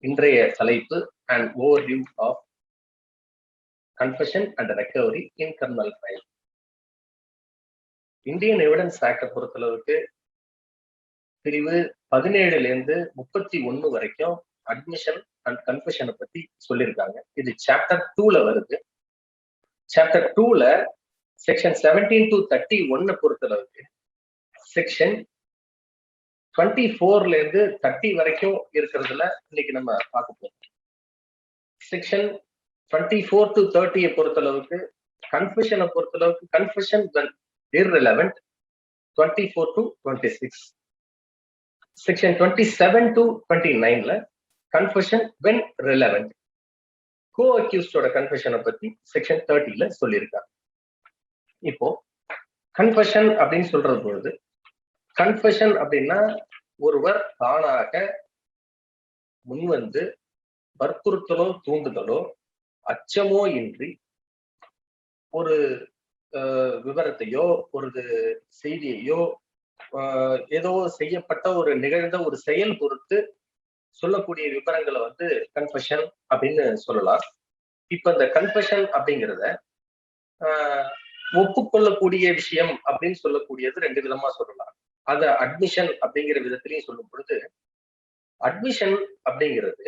இன்றைய தலைப்பு and overview of confession and recovery in criminal trial. Indian evidence ஆக்டை பொறுத்தளவுக்கு பிரிவு 17லேருந்து 31 வரைக்கும் அட்மிஷன் அண்ட் கன்ஃபெஷனை பத்தி சொல்லியிருக்காங்க. இது சாப்டர் 2ல வருது. சாப்டர் 2ல செக்ஷன் 17 to 31 பொறுத்தளவுக்கு செக்ஷன் 24லேருந்து 30 வரைக்கும் இருக்கிறதுல இன்னைக்கு நம்ம பார்க்க போறோம். செக்ஷன் 24 to 30 பொறுத்தளவுக்கு கன்ஃபெஷனை பொறுத்தளவுக்கு confession when irrelevant 24 to 26. Section 27 to 29ல கன்ஃபெஷன் when relevant. கோ அக்யூஸ்டோட கன்ஃபெஷனை பத்தி செக்ஷன் 30ல சொல்லியிருக்காங்க. இப்போ கன்ஃபெஷன் அப்படின்னு சொல்றது பொழுது கன்ஃபெஷன் அப்படின்னா ஒருவர் தானாக முன்வந்து வற்புறுத்தலோ தூண்டுதலோ அச்சமோ இன்றி ஒரு விவரத்தையோ ஒரு செய்தியையோ ஏதோ செய்யப்பட்ட ஒரு நிகழ்ந்த ஒரு செயல் பொறுத்து சொல்லக்கூடிய விவரங்களை வந்து கன்ஃபெஷன் அப்படின்னு சொல்லலாம். இப்ப இந்த கன்ஃபெஷன் அப்படிங்கிறத ஒப்புக்கொள்ளக்கூடிய விஷயம் அப்படின்னு சொல்லக்கூடியது ரெண்டு விதமா சொல்லலாம். அத அட்மிஷன் அப்படிங்கிற விதத்திலையும் சொல்லும் பொழுது அட்மிஷன் அப்படிங்கிறது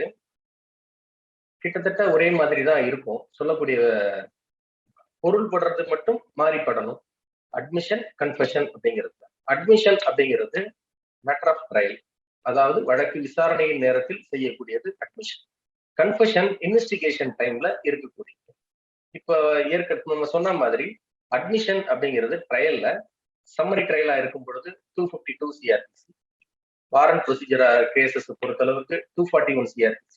கிட்டத்தட்ட ஒரே மாதிரி தான் இருக்கும். சொல்லக்கூடிய பொருள் படுறது மட்டும் மாறிப்படணும். அட்மிஷன் கன்ஃபெஷன் அப்படிங்கிறது. அட்மிஷன் அப்படிங்கிறது மேட்டர் ஆஃப் ட்ரையல், அதாவது வழக்கு விசாரணையின் நேரத்தில் செய்யக்கூடியது அட்மிஷன். கன்ஃபெஷன் இன்வெஸ்டிகேஷன் டைம்ல இருக்கக்கூடியது. இப்ப நம்ம சொன்ன மாதிரி அட்மிஷன் அப்படிங்கிறது ட்ரையல்ல சம்மரி ட்ரையலா இருக்கும் பொழுது 252 CRPC, வாரண்ட் ப்ரொசீஜர் கேசஸ் பொறுத்தளவுக்கு 241 CRPC.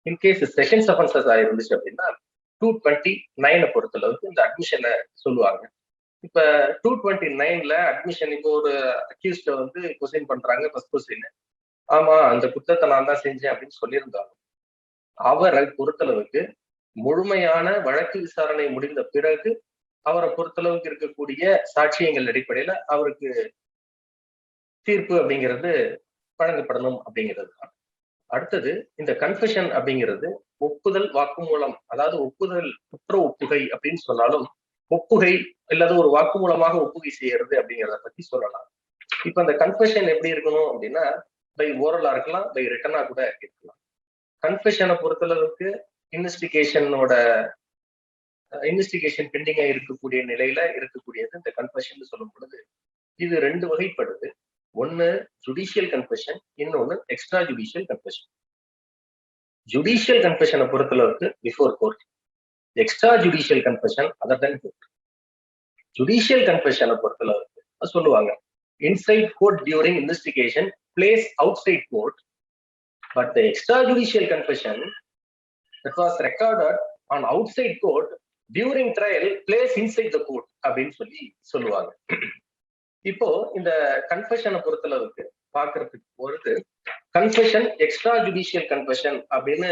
இன்கேஸ் செஷன்ஸ் அஃபென்சஸ் ஆயிருந்துச்சு அப்படின்னா 229 பொறுத்தளவுக்கு இந்த அட்மிஷனை சொல்லுவாங்க. இப்ப 229ல அட்மிஷன் இப்போ ஒரு அக்யூஸ்ட வந்து கொஸ்டின் பண்றாங்க. ஃபர்ஸ்ட் கொஸ்டின், ஆமா அந்த குற்றத்தை நான் தான் செஞ்சேன் அப்படின்னு சொல்லியிருந்தாங்க. அவரை பொறுத்தளவுக்கு முழுமையான வழக்கு விசாரணை முடிந்த பிறகு அவரை பொறுத்தளவுக்கு இருக்கக்கூடிய சாட்சியங்கள் அடிப்படையில அவருக்கு தீர்ப்பு அப்படிங்கிறது வழங்கப்படணும் அப்படிங்கிறது தான். அடுத்தது இந்த கன்ஃபெஷன் அப்படிங்கிறது ஒப்புதல் வாக்குமூலம், அதாவது ஒப்புதல் குற்ற ஒப்புகை அப்படின்னு சொன்னாலும் ஒப்புகை இல்லாத ஒரு வாக்குமூலமாக ஒப்புகை செய்யறது அப்படிங்கிறத பத்தி சொல்லலாம். இப்ப அந்த கன்ஃபெஷன் எப்படி இருக்கணும் அப்படின்னா பை ஓரலா இருக்கலாம், பை ரிட்டனா கூட இருக்கலாம். கன்ஃபெஷனை பொறுத்தளவுக்கு இன்வெஸ்டிகேஷன் பெண்டிங்கா இருக்கக்கூடிய நிலையில இருக்கக்கூடியது இந்த கன்ஃபெஷன் சொல்லும் பொழுது இது ரெண்டு வகைப்படுது. ஒன்னு ஜுடிஷியல் கன்ஃபெஷன், இன்னொன்னு எக்ஸ்ட்ரா ஜுடிஷியல் கன்ஃபெஷன். ஜுடிஷியல் கன்ஃபெஷனை பொறுத்தளவுக்கு before court, extra judicial confession other than court. Judicial கன்ஃபெஷனை பொறுத்தளவுக்கு சொல்லுவாங்க inside court during investigation place outside court, but the extra judicial confession that was recorded on outside court during trial place inside the court அப்படின்னு சொல்லுவாங்க. இப்போ இந்த கன்ஃபெஷனை பொறுத்தளவுக்கு பாக்குறதுக்கு பொழுது கன்ஃபெஷன் எக்ஸ்ட்ரா ஜுடிஷியல் கன்ஃபெஷன் அப்படின்னு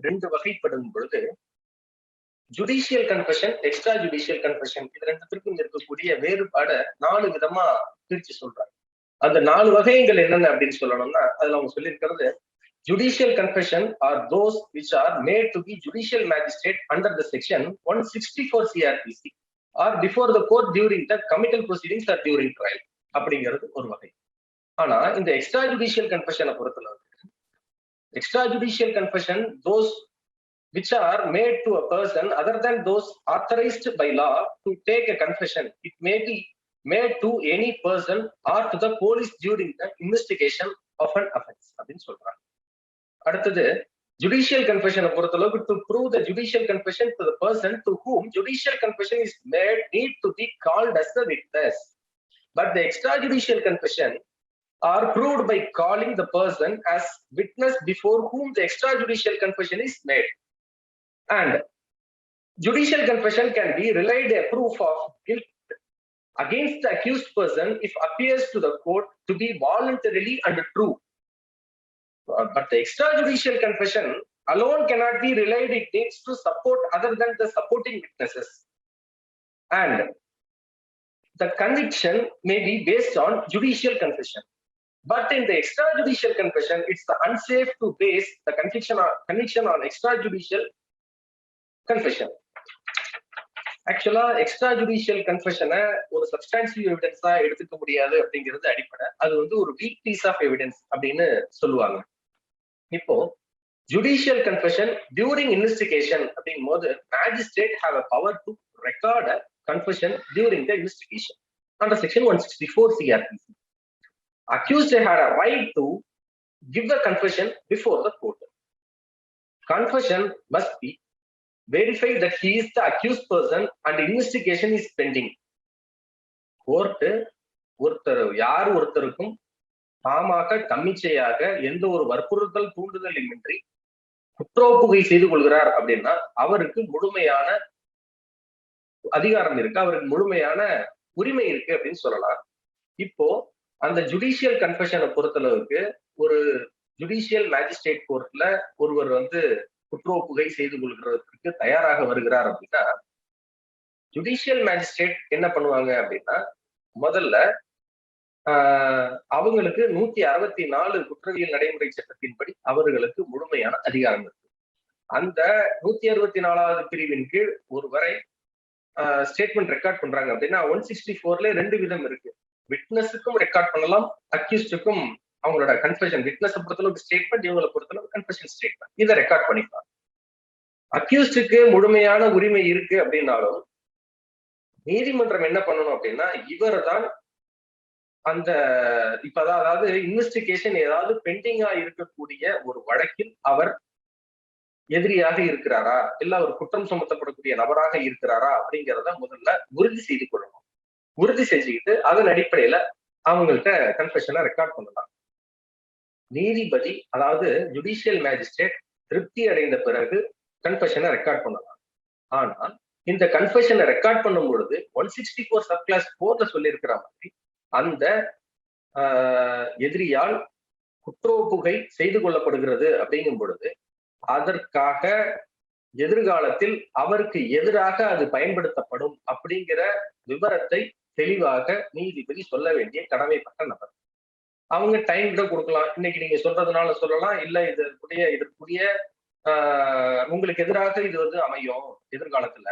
ரெண்டு வகைப்படும் பொழுது judicial confession extra judicial confession இது ரெண்டுத்திற்கும் இருக்கக்கூடிய வேறுபாடை 4 விதமா பிரிச்சு சொல்றாங்க. அந்த 4 வகைகள் என்னென்ன அப்படின்னு சொல்லணும்னா அதுல அவங்க சொல்லியிருக்கிறது judicial confession are those which are made to be judicial magistrate under the section 164 CRPC or before the court during the committal proceedings or during trial அப்படிங்கிறது ஒரு வகை. ஆனா இந்த எக்ஸ்ட்ரா ஜுடிஷியல் கன்ஃபெஷனை பொறுத்தளவுக்கு extra judicial confession those which are made to a person other than those authorized by law to take a confession. It may be made to any person or to the police during the investigation of an offense அப்படின்னு சொல்றாங்க. அடுத்தது judicial கன்ஃபெஷனை பொறுத்தளவுக்கு to prove the judicial confession to the person to whom judicial confession is made need to be called as a witness, but the extrajudicial confession are proved by calling the person as witness before whom the extrajudicial confession is made. And judicial confession can be relied a proof of guilt against the accused person if appears to the court to be voluntarily and true. But the extrajudicial confession alone cannot be relied. It needs to support other than the supporting witnesses. And the conviction may be based on judicial confession. But in the extrajudicial confession, it's the unsafe to base the conviction on extrajudicial confession. ஆக்சுவலா extra judicial கன்ஃபெஷனை ஒரு substantive எவிடன்ஸா எடுத்துக்க முடியாது அப்படிங்கிறது அடிப்படை. அது வந்து ஒரு week piece of evidence அப்படின்னு சொல்லுவாங்க. இப்போ ஜுடிஷியல் கன்ஃபெஷன் டியூரிங் இன்வெஸ்டிகேஷன் அப்படிங்கும் போது magistrate have a power to record a confession during the investigation under section 164 CRPC. Accused had a right to give the confession before the court. Confession must be verified that he is the accused person and investigation is pending. Court ஒருத்தருக்கும் தாமாக தன்னிச்சையாக எந்த ஒரு வற்புறுத்தல் தூண்டுதல் இன்றி குற்றோப்புகை செய்து கொள்கிறார் அப்படின்னா அவருக்கு முழுமையான அதிகாரம் இருக்கு, அவருக்கு முழுமையான உரிமை இருக்கு அப்படின்னு சொல்லலாம். இப்போ அந்த ஜுடிஷியல் கன்ஃபெஷனை பொறுத்தளவுக்கு ஒரு ஜுடிஷியல் மேஜிஸ்ட்ரேட் கோர்ட்ல ஒருவர் வந்து குற்றோப்புகை செய்து கொள்கிறதுக்கு தயாராக வருகிறார் அப்படின்னா ஜுடிஷியல் மேஜிஸ்ட்ரேட் என்ன பண்ணுவாங்க அப்படின்னா முதல்ல அவங்களுக்கு 164 குற்றவியல் நடைமுறை சட்டத்தின்படி அவர்களுக்கு முழுமையான அதிகாரம் இருக்கு. அந்த 164வது பிரிவின் கீழ் ஒருவரை ஸ்டேட்மெண்ட் ரெக்கார்ட் பண்றாங்க அப்படின்னா 164ல 2 விதம் இருக்கு. விட்னஸுக்கும் ரெக்கார்ட் பண்ணலாம், அக்யூஸ்டுக்கும் அவங்களோட கன்ஃபெஷன், விட்னஸ் பொறுத்தளவுக்கு ஸ்டேட்மெண்ட், இவங்களை பொறுத்தளவு கன்ஃபெஷன் ஸ்டேட்மெண்ட், இதை ரெக்கார்ட் பண்ணிக்கலாம். அக்யூஸ்டுக்கு முழுமையான உரிமை இருக்கு அப்படின்னாலும் நீதிமன்றம் என்ன பண்ணணும் அப்படின்னா இவர் தான் அந்த இப்பதான் அதாவது இன்வெஸ்டிகேஷன் ஏதாவது பெண்டிங்கா இருக்கக்கூடிய ஒரு வழக்கில் அவர் எதிரியாக இருக்கிறாரா இல்ல அவர் குற்றம் சுமத்தப்படக்கூடிய நபராக இருக்கிறாரா அப்படிங்கிறத முதல்ல உறுதி செய்து கொள்ளணும். உறுதி செஞ்சுக்கிட்டு அதன் அடிப்படையில அவங்கள்ட்ட கன்ஃபெஷனை ரெக்கார்ட் பண்ணலாம். நீதிபதி அதாவது ஜுடிஷியல் மேஜிஸ்ட்ரேட் திருப்தி அடைந்த பிறகு கன்ஃபெஷனை ரெக்கார்ட் பண்ணலாம். ஆனால் இந்த கன்ஃபெஷனை ரெக்கார்ட் பண்ணும் பொழுது 164 சப் கிளாஸ் 4ல சொல்லியிருக்கிற மாதிரி அந்த எதிரியால் குற்றோப்புகை செய்து கொள்ளப்படுகிறது அப்படிங்கும் பொழுது அதற்காக எதிர்காலத்தில் அவருக்கு எதிராக அது பயன்படுத்தப்படும் அப்படிங்கிற விவரத்தை தெளிவாக நீதிபதி சொல்ல வேண்டிய கடமைப்பட்ட நபர். அவங்க டைம் கூட கொடுக்கலாம், இன்னைக்கு நீங்க சொல்றதுனால சொல்லலாம், இல்ல இதற்குரிய உங்களுக்கு எதிராக இது வந்து அமையும் எதிர்காலத்துல,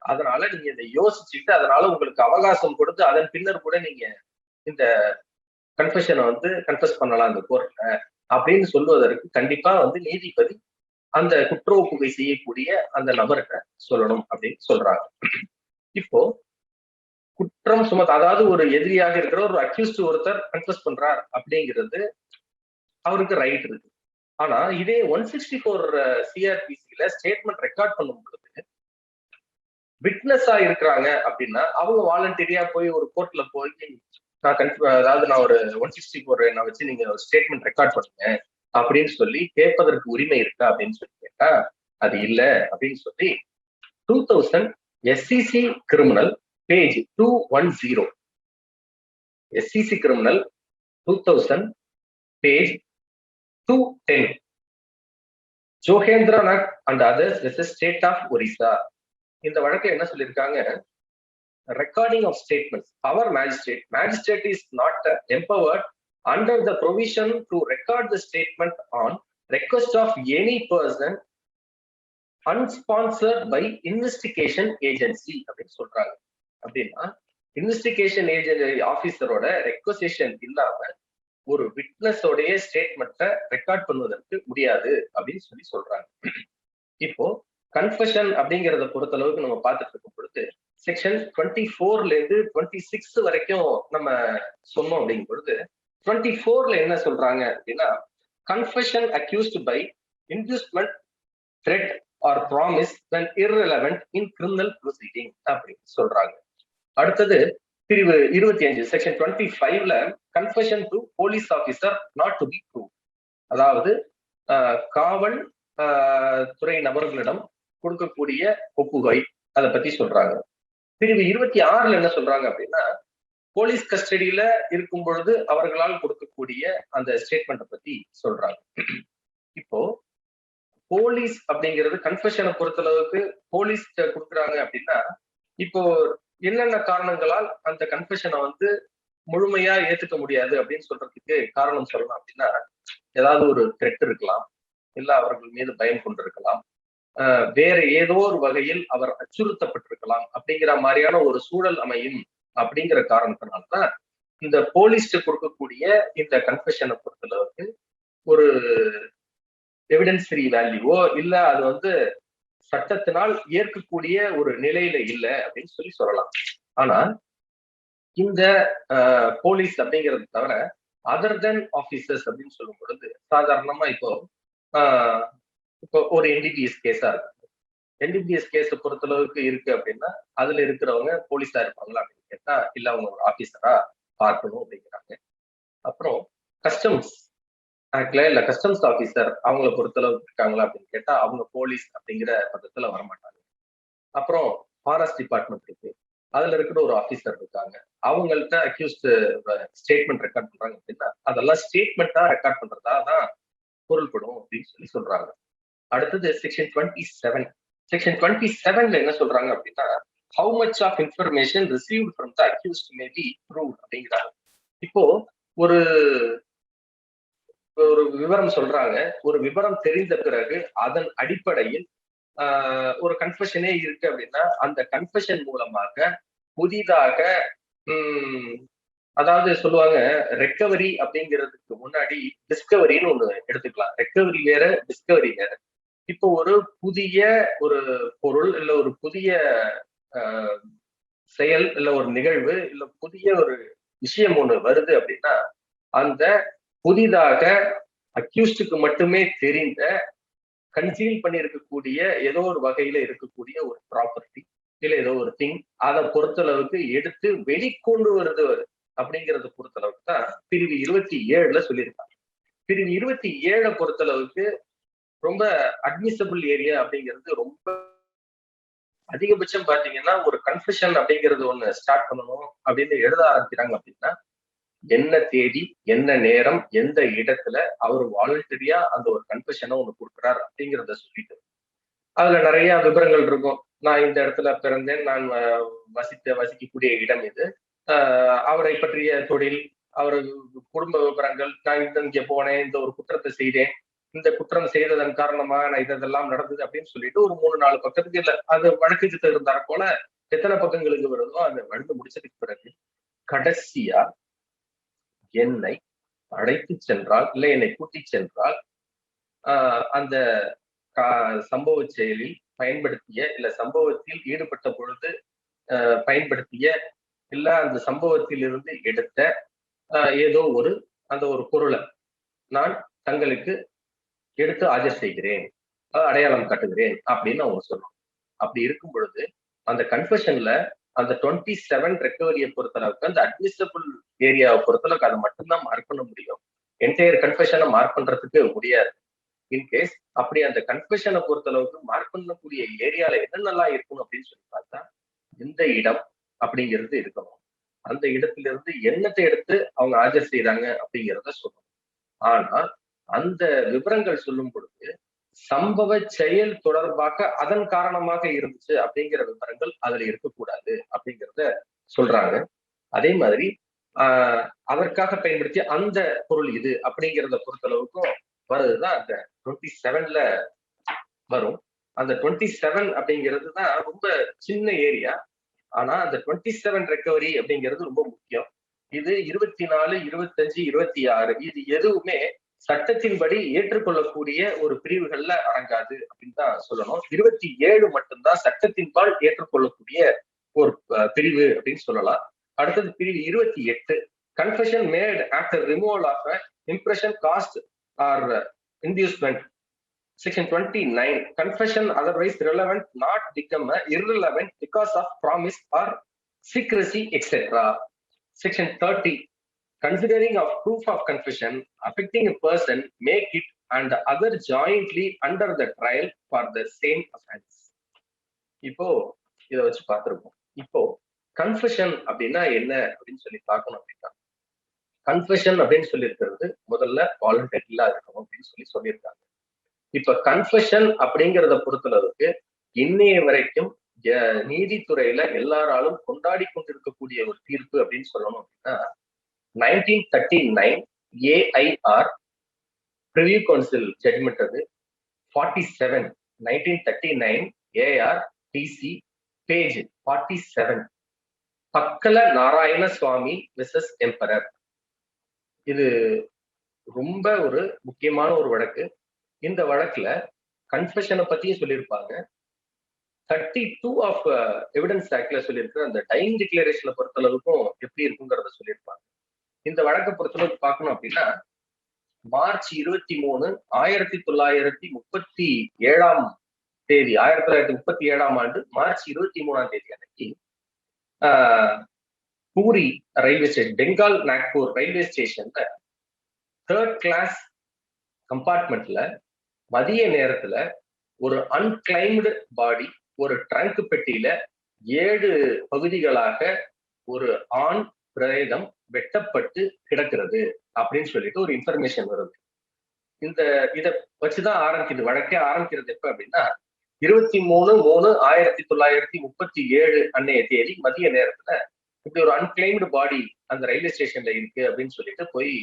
அதனால நீங்க இதை யோசிச்சுட்டு அதனால உங்களுக்கு அவகாசம் கொடுத்து அதன் பின்னர் கூட நீங்க இந்த கன்ஃபெஷனை வந்து கன்ஃபெஸ் பண்ணலாம் இந்த கோர்ட்ல அப்படின்னு சொல்வதற்கு கண்டிப்பா வந்து நீதிபதி அந்த குற்ற ஒப்புகை செய்யக்கூடிய அந்த நபர்கிட்ட சொல்லணும் அப்படின்னு சொல்றாங்க. இப்போ குற்றம் அதாவது ஒரு எதிரியாக இருக்கிற ஒரு அக்யூஸ்ட் ஒருத்தர் கன்ஃபெஸ் பண்றார் அப்படிங்கிறது அவருக்கு ரைட் இருக்கு. ஆனா இதே 164 CRPCல ஸ்டேட்மெண்ட் ரெக்கார்ட் பண்ணும் பொழுது விட்னஸா இருக்கிறாங்க அப்படின்னா அவங்க வாலண்டரியா போய் ஒரு கோர்ட்ல போய் அதாவது நான் ஒரு 164 நான் வச்சு நீங்க ஸ்டேட்மெண்ட் ரெக்கார்ட் பண்ணுங்க அப்படின்னு சொல்லி கேட்பதற்கு உரிமை இருக்கா அப்படின்னு சொல்லி கேட்டா அது இல்ல அப்படின்னு சொல்லி 2000 SCC criminal page 210 SCC criminal 2000 page 210 Jogendranath and others versus state of Orissa. இந்த வழக்கை என்ன சொல்லியிருக்காங்க, recording of statements. Our magistrate is not empowered under the provision to record the statement on request of any person unsponsored by investigation agency அப்படின்னு சொல்றாங்க. அப்படின்னா investigation agency ஆபீசரோட requisition இல்லாம ஒரு விட்னஸோடைய ஸ்டேட்மெண்ட்டை ரெக்கார்ட் பண்ணுவதற்கு முடியாது அப்படின்னு சொல்றாங்க. இப்போ கன்ஃபெஷன் அப்படிங்கிறத பொறுத்தளவுக்கு நம்ம பார்த்துட்டு இருக்கும் பொழுது செக்ஷன் 24ல இருந்து 26 வரைக்கும் நம்ம சொன்னோம் அப்படிங்கும் பொழுது 24ல என்ன சொல்றாங்க அப்படின்னா confession accused by inducement, threat or promise when irrelevant in criminal proceeding அப்படின்னு சொல்றாங்க. அடுத்தது பிரிவு 25 செக்ஷன் 25ல confession to police officer not to be proved, அதாவது காவல் துறை நபர்களிடம் கொடுக்கக்கூடிய ஒப்புகை அதை பத்தி சொல்றாங்க. பிரிவு 26ல என்ன சொல்றாங்க அப்படின்னா போலீஸ் கஸ்டடியில இருக்கும் பொழுது அவர்களால் கொடுக்கக்கூடிய அந்த ஸ்டேட்மெண்ட்டை பத்தி சொல்றாங்க. இப்போ போலீஸ் அப்படிங்கிறது கன்ஃபெஷனை பொறுத்தளவுக்கு போலீஸ் கொடுக்குறாங்க அப்படின்னா இப்போ என்னென்ன காரணங்களால் அந்த கன்ஃபெஷனை வந்து முழுமையா ஏத்துக்க முடியாது அப்படின்னு சொல்றதுக்கு காரணம் சொல்லலாம் அப்படின்னா, ஏதாவது ஒரு த்ரெட் இருக்கலாம், இல்ல அவர்கள் மீது பயம் கொண்டிருக்கலாம், வேற ஏதோ ஒரு வகையில் அவர் அச்சுறுத்தப்பட்டிருக்கலாம் அப்படிங்கிற மாதிரியான ஒரு சூழல் அமையும் அப்படிங்கிற காரணத்தினால்தான் இந்த போலீஸ்ட கொடுக்கக்கூடிய இந்த கன்ஃபெஷனை பொறுத்தளவுக்கு ஒரு எவிடன்சரி வேல்யூவோ இல்ல அது வந்து சட்டத்தினால் ஏற்கக்கூடிய ஒரு நிலையில இல்லை அப்படின்னு சொல்லலாம். ஆனா இந்த போலீஸ் அப்படிங்கிறது தவிர அதர் தென் ஆபீசர்ஸ் அப்படின்னு சொல்லும் பொழுது சாதாரணமா இப்போ ஒரு என்டிபிஎஸ் கேஸா இருக்கு. என்டிபிஎஸ் கேஸை பொறுத்தளவுக்கு இருக்கு அப்படின்னா அதுல இருக்கிறவங்க போலீஸா இருப்பாங்களா அப்படின்னு கேட்டா இல்ல அவங்க ஒரு ஆபீசரா பார்க்கணும் அப்படிங்கிறாங்க. அப்புறம் கஸ்டம்ஸ் ஆக்ட்ல இல்ல கஸ்டம்ஸ் ஆபீசர் அவங்களை பொறுத்தளவுக்கு இருக்காங்களா அப்படின்னு கேட்டா அவங்க போலீஸ் அப்படிங்கிற பதத்துல வரமாட்டாங்க. அப்புறம் ஃபாரஸ்ட் டிபார்ட்மெண்ட் இருக்கு, அதுல இருக்கிற ஒரு ஆபீசர் இருக்காங்க, அவங்கள்ட்ட அக்யூஸ்ட் ஸ்டேட்மெண்ட் ரெக்கார்ட் பண்றாங்க அப்படின்னா அதெல்லாம் ஸ்டேட்மெண்டா ரெக்கார்ட் பண்றதா தான் பொருள்படும் அப்படின்னு சொல்றாங்க. அடுத்தது செக்ஷன் 27. செக்ஷன் 27ல என்ன சொல்றாங்க அப்படின்னா how much of information received from the accused may be proved அப்படிங்கிறாங்க. இப்போ ஒரு ஒரு விவரம் சொல்றாங்க, ஒரு விவரம் தெரிந்த பிறகு அதன் அடிப்படையில் ஒரு கன்ஃபெஷனே இருக்கு அப்படின்னா அந்த கன்ஃபெஷன் மூலமாக புதிதாக அதாவது சொல்லுவாங்க ரெக்கவரி அப்படிங்கிறதுக்கு முன்னாடி டிஸ்கவரின்னு ஒண்ணு எடுத்துக்கலாம். ரெக்கவரி வேற, டிஸ்கவரி வேற. இப்போ ஒரு புதிய ஒரு பொருள் இல்ல ஒரு புதிய செயல் இல்ல ஒரு நிகழ்வு இல்ல புதிய ஒரு விஷயம் ஒண்ணு வருது அப்படின்னா அந்த புதிதாக அக்யூஸ்டுக்கு மட்டுமே தெரிந்த கன்சீல் பண்ணி இருக்கக்கூடிய ஏதோ ஒரு வகையில இருக்கக்கூடிய ஒரு ப்ராப்பர்ட்டி இல்ல ஏதோ ஒரு திங் அதை பொறுத்தளவுக்கு எடுத்து வெளிக்கொண்டு வருது அப்படிங்கறத பொறுத்தளவுக்கு தான் பிரிவு 27ல சொல்லியிருக்காங்க. பிரிவு 27 பொறுத்தளவுக்கு ரொம்ப அட்மிசபிள் ஏரியா அப்படிங்கிறது ரொம்ப அதிகபட்சம் பாத்தீங்கன்னா ஒரு கன்ஃபெஷன் அப்படிங்கிறது ஒண்ணு ஸ்டார்ட் பண்ணணும் அப்படின்னு எழுத ஆரம்பிக்கிறாங்க அப்படின்னா என்ன தேதி என்ன நேரம் எந்த இடத்துல அவர் வாலண்டரியா அந்த ஒரு கன்ஃபெஷனை ஒண்ணு கொடுக்குறாரு அப்படிங்கிறத சொல்லிட்டு அதுல நிறைய விவரங்கள் இருக்கும். நான் இந்த இடத்துல பிறந்தேன், நான் வசிக்கக்கூடிய இடம் இது, அவரை பற்றிய தொழில், அவர் குடும்ப விவரங்கள், நான் இங்க போனேன், இந்த ஒரு குற்றத்தை செய்தேன், இந்த குற்றம் செய்ததன் காரணமா நான் இதெல்லாம் நடந்தது அப்படின்னு சொல்லிட்டு ஒரு 3-4 பக்கத்துக்கு இல்ல அது வழக்குக்கு இருந்தார போல எத்தனை பக்கங்களுக்கு வருதோ அந்த வழக்கு முடிச்சதுக்கு பிறகு கடைசியா என்னை அழைத்து சென்றால் இல்ல என்னை கூட்டி சென்றால் அந்த சம்பவ செயலில் பயன்படுத்திய இல்ல சம்பவத்தில் ஈடுபட்ட பொழுது பயன்படுத்திய இல்ல அந்த சம்பவத்தில் இருந்து எடுத்த ஏதோ ஒரு அந்த ஒரு பொருளை நான் தங்களுக்கு எடுத்து ஆஜர் செய்கிறேன், அடையாளம் காட்டுகிறேன் அப்படின்னு அவங்க சொல்லணும். அப்படி இருக்கும் பொழுது அந்த கன்ஃபெஷன்ல அந்த 27 ரெக்கவரியை பொறுத்தளவுக்கு அந்த அட்மிசபிள் ஏரியாவை பொறுத்தளவுக்கு அதை மட்டும்தான் மார்க் பண்ண முடியும். என்டையர் கன்ஃபெஷனை மார்க் பண்றதுக்கு முடியாது. இன்கேஸ் அப்படி அந்த கன்ஃபெஷனை பொறுத்தளவுக்கு மார்க் பண்ணக்கூடிய ஏரியால என்னென்னலாம் இருக்கணும் அப்படின்னு சொல்லி பார்த்தா எந்த இடம் அப்படிங்கிறது இருக்கணும், அந்த இடத்துல இருந்து என்னத்தை எடுத்து அவங்க ஆஜர் செய்யறாங்க அப்படிங்கிறத சொல்லணும். ஆனா அந்த விவரங்கள் சொல்லும் பொழுது சம்பவ செயல் தொடர்பாக அதன் காரணமாக இருந்துச்சு அப்படிங்கிற விவரங்கள் அதுல இருக்கக்கூடாது அப்படிங்கிறத சொல்றாங்க. அதே மாதிரி அதற்காக பயன்படுத்திய அந்த பொருள் இது அப்படிங்கிறத பொறுத்தளவுக்கும் வருதுதான் அந்த 27ல வரும். அந்த 27 அப்படிங்கிறது தான் ரொம்ப சின்ன ஏரியா. ஆனா அந்த 27 ரெக்கவரி அப்படிங்கிறது ரொம்ப முக்கியம். இது 24, 25, 26 இது எதுவுமே சட்டத்தின்படி ஏற்றுக்கொள்ளக்கூடிய ஒரு பிரிவுகள்ல அடங்காது அப்படின்னு தான் சொல்லணும். 27 மட்டும்தான் சட்டத்தின்பால் ஏற்றுக்கொள்ளக்கூடிய ஒரு பிரிவு அப்படின்னு சொல்லலாம். அடுத்தது பிரிவு 28 confession made after removal of impression caused or inducement. Section 29 confession otherwise relevant not become irrelevant because of promise or secrecy etc. Section 30 considering of proof of confession affecting a person make it and other jointly under the trial for the same offense. இப்போ இதை வச்சு பார்த்திருக்கோம். இப்போ confession அப்படின்னா என்ன அப்படின்னு சொல்லி பார்க்கணும் அப்படின்னா கன்ஃபெஷன் அப்படின்னு சொல்லி இருக்கிறது முதல்ல வாலண்டரியா இருக்கணும் அப்படின்னு சொல்லியிருக்காங்க. இப்ப கன்ஃபெஷன் அப்படிங்கிறத பொறுத்தளவுக்கு இன்னைய வரைக்கும் நீதித்துறையில எல்லாராலும் கொண்டாடி கொண்டிருக்கக்கூடிய ஒரு தீர்ப்பு அப்படின்னு சொல்லணும் அப்படின்னா 1939 ஏஐஆர் ப்ரிவியூ கவுன்சில் ஜட்மெண்ட் அது 47 1939 ஏஆர் டிசி பேஜ் 47 பக்கல நாராயண சுவாமி விசஸ் எம்பரர். இது ரொம்ப ஒரு முக்கியமான ஒரு வழக்கு. இந்த வழக்குல கன்ஃபெஷனை பத்தியும் சொல்லியிருப்பாங்க. 32 ஆஃப் எவிடன்ஸ் ஆக்ட்ல சொல்லியிருக்கிற அந்த டைம் டிக்ளரேஷனை பொறுத்தளவுக்கும் எப்படி இருக்குங்கிறத சொல்லியிருப்பாங்க. இந்த வழக்கை பொறுத்தளவுக்கு பார்க்கணும் அப்படின்னா மார்ச் 23 1937 தேதி 1937 ஆண்டு மார்ச் 23 தேதி அன்னைக்கு puri railway station, Bengal Nagpur railway ஸ்டேஷன்ல 3rd கிளாஸ் கம்பார்ட்மெண்ட்ல மதிய நேரத்துல ஒரு அன்கிளைம்டு பாடி ஒரு ட்ரங்க் பெட்டியில 7 பகுதிகளாக ஒரு ஆண் பிரேதம் வெட்டப்பட்டு கிடக்கிறது அப்படின்னு சொல்லிட்டு ஒரு இன்ஃபர்மேஷன் வருது. இத வச்சுதான் ஆரம்பிக்குது, வழக்கே ஆரம்பிக்கிறது. எப்ப அப்படின்னா 23/3/1937 அன்னைய தேதி மதிய நேரத்துல இப்படி ஒரு அன்கிளைம்டு பாடி அந்த ரயில்வே ஸ்டேஷன்ல இருக்கு அப்படின்னு சொல்லிட்டு போய்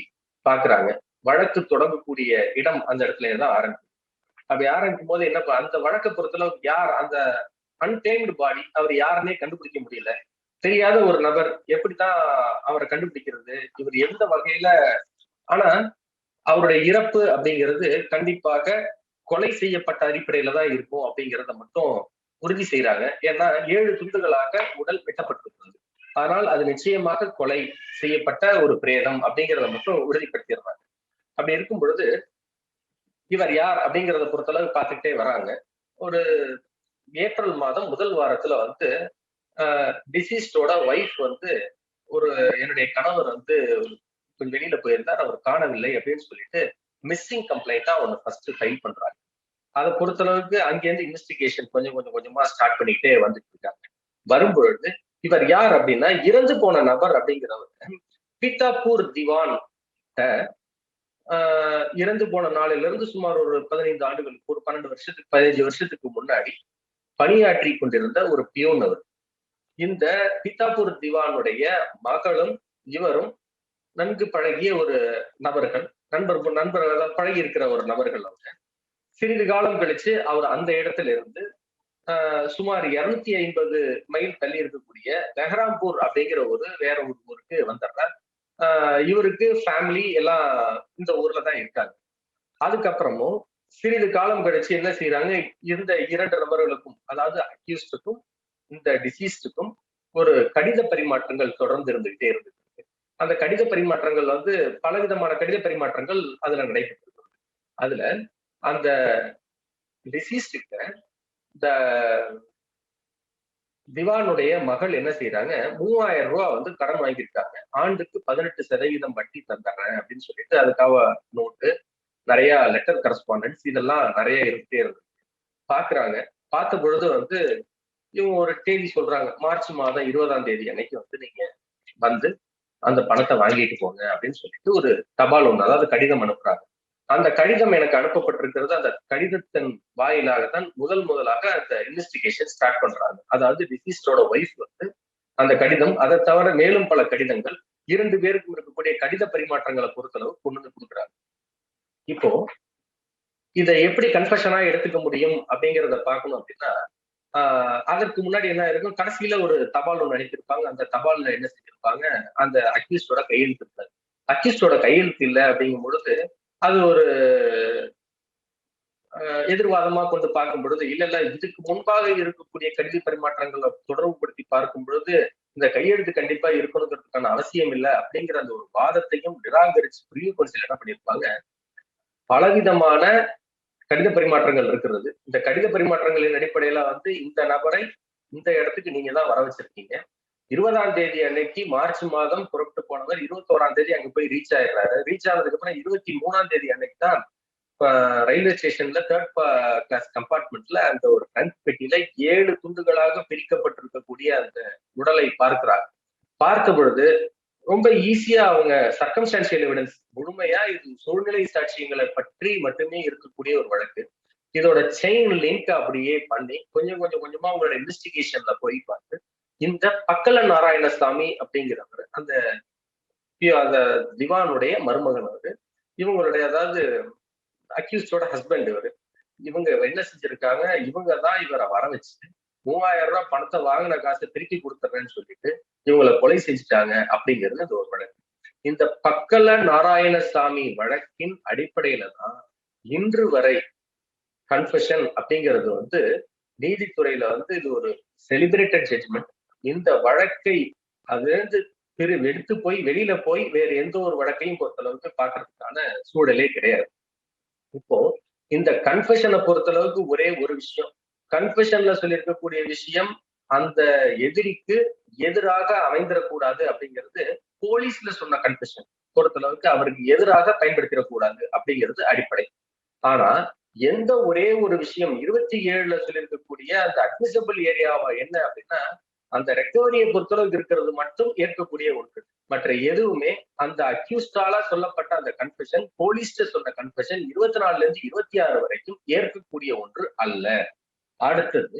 பாக்குறாங்க. வழக்கு தொடங்கக்கூடிய இடம் அந்த இடத்துல தான் ஆரம்பிக்கும். அப்படி ஆரம்பிக்கும் போது என்ன, அந்த வழக்கை பொறுத்தளவுக்கு யார் அந்த அன்கிளைம்டு பாடி, அவர் யாருன்னே கண்டுபிடிக்க முடியல. தெரியாத ஒரு நபர், எப்படித்தான் அவரை கண்டுபிடிக்கிறது, இவர் எந்த வகையில. ஆனா அவருடைய இறப்பு அப்படிங்கிறது கண்டிப்பாக கொலை செய்யப்பட்ட அடிப்படையில தான் இருக்கும் அப்படிங்கிறத மட்டும் உறுதி செய்யறாங்க. ஏன்னா 7 துண்டுகளாக உடல் வெட்டப்பட்டிருக்கிறது. ஆனால் அது நிச்சயமாக கொலை செய்யப்பட்ட ஒரு பிரேதம் அப்படிங்கிறத மட்டும் உறுதிப்படுத்திடுறாங்க. அப்படி இருக்கும் பொழுது இவர் யார் அப்படிங்கிறத பொறுத்தளவு பார்த்துக்கிட்டே வராங்க. ஒரு ஏப்ரல் மாதம் முதல் வாரத்துல வந்து டிசீஸ்டோட ஒய்ஃப் வந்து என்னுடைய கணவர் வந்து கொஞ்சம் வெளியில போயிருந்தார், அவர் காணவில்லை அப்படின்னு சொல்லிட்டு மிஸ்ஸிங் கம்ப்ளைண்டா ஒண்ணு ஃபர்ஸ்ட் ஃபைல் பண்றாங்க. அதை பொறுத்தளவுக்கு அங்கேருந்து இன்வெஸ்டிகேஷன் கொஞ்சமா ஸ்டார்ட் பண்ணிக்கிட்டே வந்துட்டு இருக்காங்க. வரும்பொழுது இவர் யார் அப்படின்னா இறந்து போன நபர் அப்படிங்கிறவர் பீதாப்பூர் திவான் இறந்து போன நாளில இருந்து சுமார் ஒரு 15 ஆண்டுகளுக்கு, ஒரு 15 வருஷத்துக்கு முன்னாடி பணியாற்றி கொண்டிருந்த ஒரு பியூன் அவர். இந்த பீதாப்பூர் திவானுடைய மகளும் இவரும் நன்கு பழகிய ஒரு நபர்கள், நண்பர்கள் பழகி இருக்கிற ஒரு நபர்கள். அவங்க சிறிது காலம் கழிச்சு அவர் அந்த இடத்துல இருந்து சுமார் 250 மைல் தள்ளி இருக்கக்கூடிய பெஹராம்பூர் அப்படிங்கிற வேற ஒரு ஊருக்கு வந்துடுறார். இவருக்கு ஃபேமிலி எல்லாம் இந்த ஊர்ல தான் இருக்காங்க. அதுக்கப்புறமும் சிறிது காலம் கழிச்சு என்ன செய்யறாங்க, இந்த 2 நபர்களுக்கும், அதாவது அக்யூஸ்டுக்கும் இந்த டிசீஸ்டுக்கும் ஒரு கடித பரிமாற்றங்கள் தொடர்ந்து இருந்துகிட்டே இருந்தது. அந்த கடித பரிமாற்றங்கள் வந்து பலவிதமான கடித பரிமாற்றங்கள் அதுல நடைபெற்றது. அதுல அந்த டிசீஸ்டுக்க இந்த திவானுடைய மகள் என்ன செய்யறாங்க, 3000 ரூபாய் வந்து கடன் வாங்கியிருக்காங்க. ஆண்டுக்கு 18% வட்டி தந்துடுறேன் அப்படின்னு சொல்லிட்டு அதுக்காக நோட்டு, நிறைய லெட்டர் கரஸ்பாண்டன்ஸ் இதெல்லாம் நிறைய இருந்துட்டே இருந்தது. பாக்குறாங்க. பார்த்த பொழுது வந்து இவங்க ஒரு தேதி சொல்றாங்க, மார்ச் மாதம் 20ஆம் தேதி அன்னைக்கு வந்து நீங்க வந்து அந்த பணத்தை வாங்கிட்டு போங்க அப்படின்னு சொல்லிட்டு ஒரு தபால் ஒண்ணு, அதாவது கடிதம் அனுப்புறாங்க. அந்த கடிதம் எனக்கு அனுப்பப்பட்டிருக்கிறது. அந்த கடிதத்தின் வாயிலாகத்தான் முதலாக அந்த இன்வெஸ்டிகேஷன் ஸ்டார்ட் பண்றாங்க. அதாவது டிசீஸ்டோட ஒய்ஃப் வந்து அந்த கடிதம், அதை தவிர மேலும் பல கடிதங்கள் 2 பேருக்கும் இருக்கக்கூடிய கடித பரிமாற்றங்களை பொறுத்தளவு கொண்டு வந்து கொடுக்குறாங்க. இப்போ இதை எப்படி கன்ஃபெஷனா எடுத்துக்க முடியும் அப்படிங்கிறத பார்க்கணும் அப்படின்னா அதற்கு முன்னாடி என்ன இருக்கும், கடைசியில ஒரு தபால் ஒன்று அனுப்பியிருப்பாங்க. அந்த தபால்ல என்ன செஞ்சிருப்பாங்க, அந்த அக்யூஸ்டோட கையெழுத்து இருக்காது. அக்யூஸ்டோட கையெழுத்து இல்லை அப்படிங்கும் பொழுது அது ஒரு எதிர்வாதமா கொண்டு பார்க்கும் பொழுது, இல்ல இதுக்கு முன்பாக இருக்கக்கூடிய கடித பரிமாற்றங்களை தொடர்புபடுத்தி பார்க்கும் பொழுது இந்த கையெழுத்து கண்டிப்பா இருக்கணுங்கிறதுக்கான அவசியம் இல்லை அப்படிங்கிற அந்த ஒரு வாதத்தையும் நிராகரிச்சு ப்ரிவியூ கவுன்சில் என்ன பண்ணியிருப்பாங்க, பலவிதமான கடித பரிமாற்றங்கள் இருக்கிறது. இந்த கடித பரிமாற்றங்களின் அடிப்படையில வந்து இந்த நபரை இந்த இடத்துக்கு நீங்க தான் வர வச்சிருக்கீங்க. 20ஆம் தேதி அன்னைக்கு மார்ச் மாதம் புறப்பட்டு போனவர் 21ஆம் தேதி அங்க போய் ரீச் ஆயிடுறாரு. ரீச் ஆனதுக்கு அப்புறம் 23ஆம் தேதி அன்னைக்கு தான் ரயில்வே ஸ்டேஷன்ல 3rd கிளாஸ் கம்பார்ட்மெண்ட்ல அந்த ஒரு ட்ரங்க் பெட்டியில 7 துண்டுகளாக பிரிக்கப்பட்டிருக்கக்கூடிய அந்த உடலை பார்க்கிறாங்க. பார்த்த பொழுது ரொம்ப ஈஸியா அவங்க சர்க்கம்ஸ்டான்ஷியல் எவிடன்ஸ் முழுமையா இது சூழ்நிலை சாட்சியங்களை பற்றி மட்டுமே இருக்கக்கூடிய ஒரு வழக்கு. இதோட செயின் லிங்க் அப்படியே பண்ணி கொஞ்சமா உங்களோட இன்வெஸ்டிகேஷன்ல போய் பார்த்து இந்த பக்கல நாராயணசாமி அப்படிங்கிறவர் அந்த அந்த திவானுடைய மருமகன் அவரு. இவங்களுடைய அதாவது அக்யூஸ்டோட ஹஸ்பண்ட் இவரு. இவங்க என்ன செஞ்சிருக்காங்க, இவங்க தான் இவரை வர வச்சு 3000 ரூபாய் பணத்தை வாங்கின காசை திருப்பி கொடுத்துறேன்னு சொல்லிட்டு இவங்களை கொலை செஞ்சுட்டாங்க அப்படிங்கிறது அது ஒரு வழக்கு. இந்த பக்கல நாராயணசாமி வழக்கின் அடிப்படையில தான் இன்று வரை கன்ஃபெஷன் அப்படிங்கிறது வந்து நீதித்துறையில வந்து இது ஒரு செலிபிரேட்டட் ஜட்ஜ்மெண்ட். இந்த வழக்கை அது வந்து எடுத்து போய் வெளியில போய் வேற எந்த ஒரு வழக்கையும் பொறுத்தளவுக்கு பாக்குறதுக்கான சூழலே கிடையாது. இப்போ இந்த கன்ஃபெஷனை பொறுத்தளவுக்கு ஒரே ஒரு விஷயம், கன்ஃபெஷன்ல சொல்லியிருக்கக்கூடிய விஷயம் அந்த எதிரிக்கு எதிராக அமைந்திடக்கூடாது அப்படிங்கிறது போலீஸ்ல சொன்ன கன்ஃபெஷன் பொறுத்தளவுக்கு அவருக்கு எதிராக பயன்படுத்திடக்கூடாது அப்படிங்கிறது அடிப்படை. ஆனா எந்த ஒரே ஒரு விஷயம் 27ல சொல்லியிருக்கக்கூடிய அந்த அட்மிசபிள் ஏரியாவா என்ன அப்படின்னா அந்த ரெக்கவரியை பொறுத்தளவுக்கு இருக்கிறது மட்டும் ஏற்கக்கூடிய ஒன்று. மற்ற எதுவுமே அந்த அக்யூஸ்டால சொல்லப்பட்ட அந்த கன்ஃபெஷன் போலீஸ்ட சொன்ன கன்ஃபெஷன் 24ல இருந்து 26 வரைக்கும் ஏற்கக்கூடிய ஒன்று அல்ல. அடுத்தது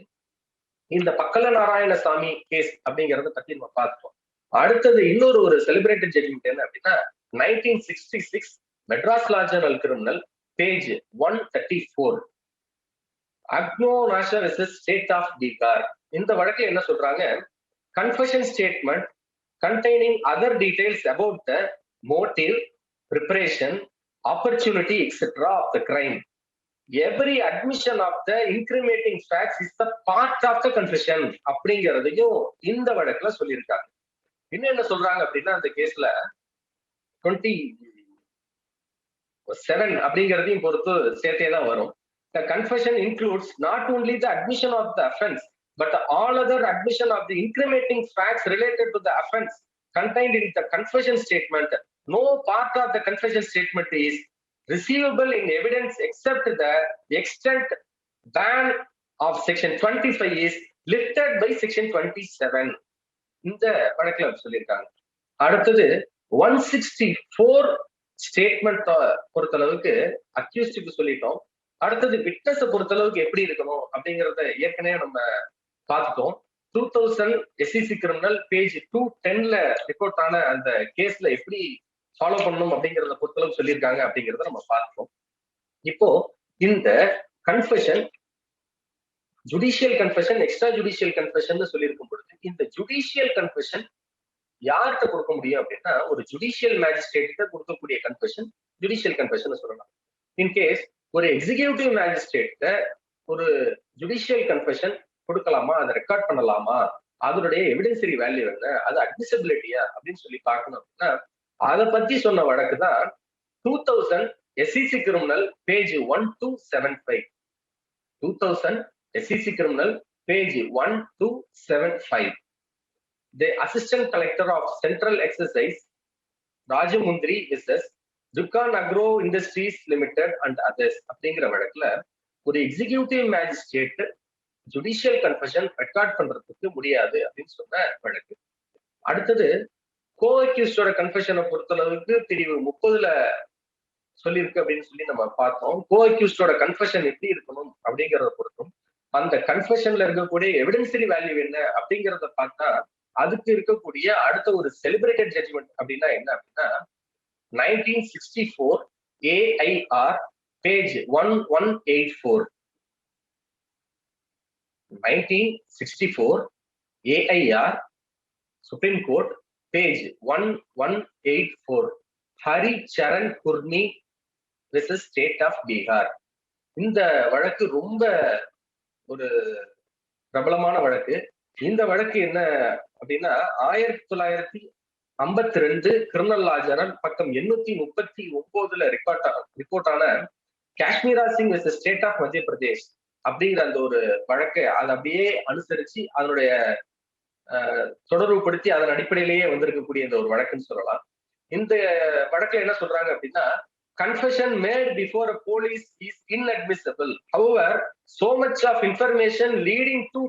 இந்த பக்கல நாராயணசாமி கேஸ் அப்படிங்கறத பத்தி நம்ம பார்த்தோம். அடுத்தது இன்னொரு ஒரு செலிபிரேட்டட் ஜட்ஜ்மெண்ட் என்ன அப்படின்னா 1966 Madras law journal criminal page 134 அக்னோ நாஷர் வெர்சஸ் ஸ்டேட் ஆஃப் பீகார். இந்த வழக்குல என்ன சொல்றாங்க, confession statement containing other details about the motive, preparation, opportunity, etc. of the crime. Every admission of the incriminating facts is the part of the confession அப்படிங்கிறதையும் இந்த வழக்குல சொல்லியிருக்காங்க. இன்னும் என்ன சொல்றாங்க அப்படின்னா அந்த கேஸ்ல 27 அப்படிங்கிறதையும் பொறுத்து சேர்த்தே தான் வரும். The confession includes not only the admission of the offense but all other admission of the incriminating facts related to the offense contained in the confession statement. No part of the confession statement is receivable in evidence except the extent ban of section 25 is lifted by section 27. இந்த வழக்குல சொல்லியிருக்காங்க. அடுத்தது 164 statement பொறுத்தளவுக்கு அக்யூஸ்டுக்கு சொல்லிட்டோம். அடுத்தது witness பொறுத்தளவுக்கு எப்படி இருக்கணும் அப்படிங்கறத ஏற்கனவே நம்ம பார்த்துட்டோம். 2000 SEC கிரிமினல் பேஜ் 210ல ரிப்போர்ட் ஆன அந்த கேஸ்ல எப்படி ஃபாலோ பண்ணணும் அப்படிங்கறத பொறுத்தளவு சொல்லியிருக்காங்க அப்படிங்கறத நம்ம பார்த்தோம். இப்போ இந்த confession judicial confession extra judicial confession சொல்லியிருக்கும் பொழுது இந்த ஜுடிஷியல் கன்ஃபெஷன் யார்கிட்ட கொடுக்க முடியும் அப்படின்னா ஒரு ஜுடிஷியல் மேஜிஸ்ட்ரேட் கொடுக்கக்கூடிய கன்ஃபெஷன் ஜுடிஷியல் கன்ஃபெஷன் சொல்லலாம். இன்கேஸ் ஒரு எக்ஸிகியூட்டிவ் மேஜிஸ்ட்ரேட் ஒரு ஜுடிஷியல் கன்ஃபெஷன் கொடுக்கலாமா, அதை ரெக்கார்ட் பண்ணலாமா, அதனுடைய எவிடென்சரி வேல்யூ என்ன, அது அட்மிசபிலிட்டியா அப்படின்னு சொல்லி பார்க்கணும் அப்படின்னா அதை பத்தி சொன்ன வழக்கு தான் 2000 SEC criminal page 1275. 2000 SEC criminal page 1275. The Assistant Collector of Central Exercise Rajahmundry versus Duncan agro industries limited and others அப்படிங்கிற வழக்குல ஒரு executive magistrate judicial confession record பண்றதுக்கு முடியாது அப்படின்னு சொன்ன வழக்கு. அடுத்தது கோ அக்யூஸ்டோட கன்ஃபெஷனை பொறுத்தளவுக்கு பிரிவு 30ல சொல்லியிருக்கு அப்படின்னு சொல்லி நம்ம பார்த்தோம். கோ அக்யூஸ்டோட கன்ஃபெஷன் எப்படி இருக்கணும் அப்படிங்கறத பொறுத்தும் அந்த கன்ஃபெஷன்ல இருக்கக்கூடிய எவிடென்சரி வேல்யூ என்ன அப்படிங்கறத பார்த்தா அதுக்கு இருக்கக்கூடிய அடுத்த ஒரு செலிபிரேட்டட் ஜட்ஜ்மெண்ட் அப்படின்னா என்ன அப்படின்னா 1964 AIR page 1184. 1964 AIR supreme court page 1184 Hari Charan Kurmi versus state of Bihar. இந்த வழக்கு ரொம்ப ஒரு பிரபலமான வழக்கு. இந்த வழக்கு என்ன அப்படின்னா 1952 கிரிமினல் லா ஜர்னல் பக்கம் 839ல ரிப்போர்ட் ஆன Kashmira Singh versus state of Madhya Pradesh அப்படிங்கிற அந்த ஒரு வழக்கை அதை அப்படியே அனுசரிச்சு அதனுடைய தொடர்புபடுத்தி அதன் அடிப்படையிலேயே வந்திருக்கக்கூடிய இந்த ஒரு வழக்குன்னு சொல்லலாம். இந்த வழக்குல என்ன சொல்றாங்க அப்படின்னா confession made before a police is inadmissible. However, so much of information leading to